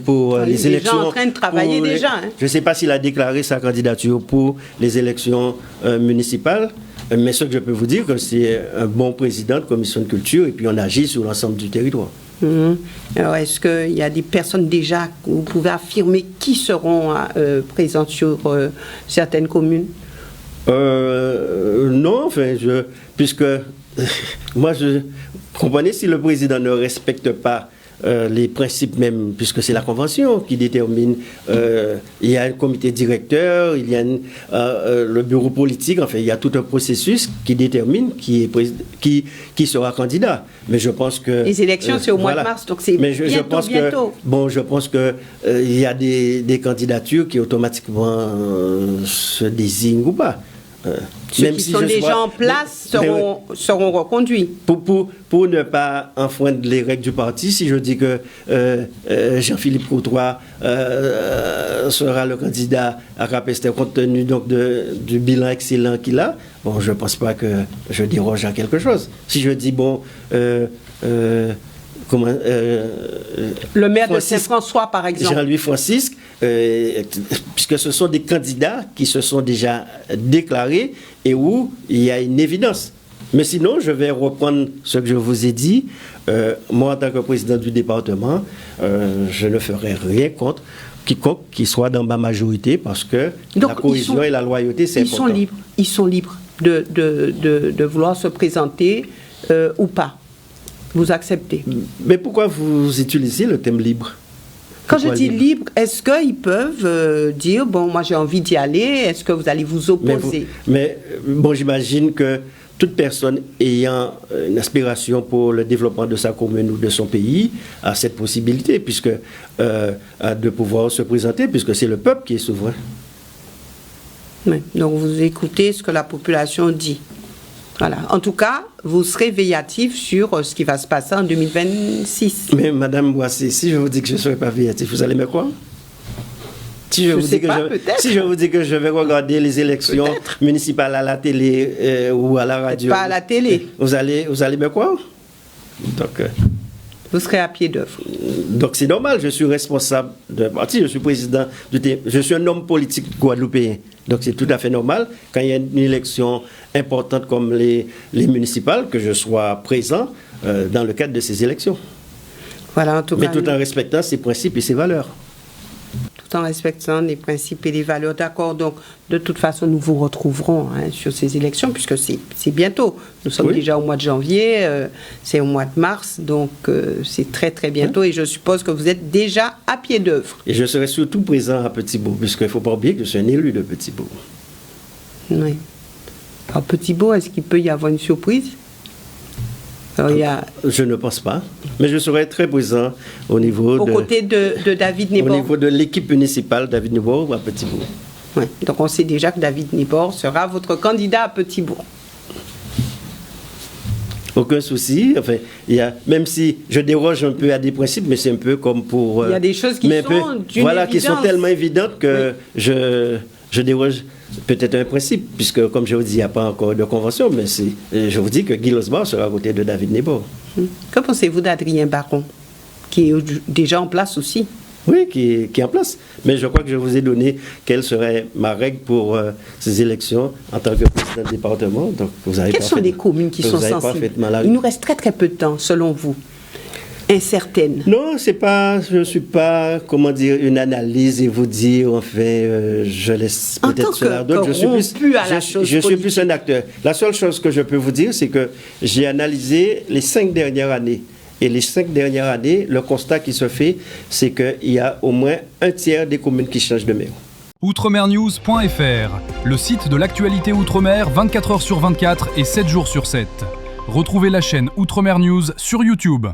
pour les élections. Il est déjà en train de travailler déjà. Je ne sais pas s'il a déclaré sa candidature pour les élections municipales. Mais ce que je peux vous dire, que c'est un bon président de commission de culture et puis on agit sur l'ensemble du territoire. Alors, est-ce qu'il y a des personnes déjà, vous pouvez affirmer, qui seront présentes sur certaines communes? Non, enfin, puisque moi, je comprenez, si le président ne respecte pas les principes même, puisque c'est la Convention qui détermine, il y a un comité directeur, il y a le bureau politique, enfin il y a tout un processus qui détermine qui sera candidat. Mais je pense que... Les élections c'est au mois de mars, donc c'est bientôt. Bon, je pense que il y a des candidatures qui automatiquement se désignent ou pas. Ceux qui sont déjà en place seront reconduits. Pour ne pas enfreindre les règles du parti, si je dis que Jean-Philippe Courtois sera le candidat à Capester compte tenu donc du bilan excellent qu'il a, bon, je ne pense pas que je déroge à quelque chose. Si je dis, bon... le maire de Saint-François, par exemple. Jean-Louis Francisque, puisque ce sont des candidats qui se sont déjà déclarés et où il y a une évidence. Mais sinon, je vais reprendre ce que je vous ai dit. Moi, en tant que président du département, je ne ferai rien contre quiconque qui soit dans ma majorité parce que donc, la cohésion et la loyauté, c'est important. Ils sont libres de vouloir se présenter ou pas. Vous acceptez. Mais pourquoi vous utilisez le thème libre? Quand je dis libre, est-ce qu'ils peuvent dire, bon, moi j'ai envie d'y aller, est-ce que vous allez vous opposer? Mais bon, j'imagine que toute personne ayant une aspiration pour le développement de sa commune ou de son pays a cette possibilité, puisque de pouvoir se présenter, puisque c'est le peuple qui est souverain. Oui, donc vous écoutez ce que la population dit. Voilà. En tout cas, vous serez veillatif sur ce qui va se passer en 2026. Mais Madame Boissé, si je vous dis que je ne serai pas veillatif, vous allez me croire? Si je vous dis que je vais regarder les élections municipales à la télé ou à la radio... Pas à la télé. Vous allez me croire? Donc... Vous serez à pied d'œuvre. Donc c'est normal, je suis responsable d'un parti, je suis président, je suis un homme politique guadeloupéen. Donc c'est tout à fait normal, quand il y a une élection importante comme les municipales, que je sois présent dans le cadre de ces élections. Voilà, en tout cas, mais tout en respectant ses principes et ses valeurs. Tout en respectant les principes et les valeurs. D'accord, donc de toute façon, nous vous retrouverons sur ces élections, puisque c'est bientôt. Nous sommes déjà au mois de janvier, c'est au mois de mars, donc c'est très très bientôt, et je suppose que vous êtes déjà à pied d'œuvre. Et je serai surtout présent à Petit-Bourg, puisqu'il ne faut pas oublier que je suis un élu de Petit-Bourg. Oui. Alors Petit-Bourg, est-ce qu'il peut y avoir une surprise? Alors, je ne pense pas, mais je serai très présent au niveau aux côtés de David Nebor. Au niveau de l'équipe municipale David Nebor à Petit-Bourg. Oui, donc on sait déjà que David Nebor sera votre candidat à Petit-Bourg. Aucun souci. Enfin, même si je déroge un peu à des principes, mais c'est un peu comme pour... il y a des choses qui sont d'une évidence. Qui sont tellement évidentes que je déroge peut-être un principe, puisque, comme je vous dis, il n'y a pas encore de convention, mais je vous dis que Guy Losbar sera à côté de David Nebor. Que pensez-vous d'Adrien Baron, qui est déjà en place aussi? Oui, qui est en place. Mais je crois que je vous ai donné quelle serait ma règle pour ces élections en tant que président du département. Donc, quelles sont les communes qui sont sensibles? Il nous reste très très peu de temps, selon vous. Incertaine. Non, je ne suis pas, comment dire, une analyse et vous dire, enfin, je laisse peut-être cela à d'autres. Je suis plus un acteur. La seule chose que je peux vous dire, c'est que j'ai analysé les 5 dernières années Et les 5 dernières années, le constat qui se fait, c'est qu'il y a au moins un tiers des communes qui changent de maire. Outremernews.fr, le site de l'actualité Outre-mer 24 h sur 24 et 7 jours sur 7. Retrouvez la chaîne Outremer News sur YouTube.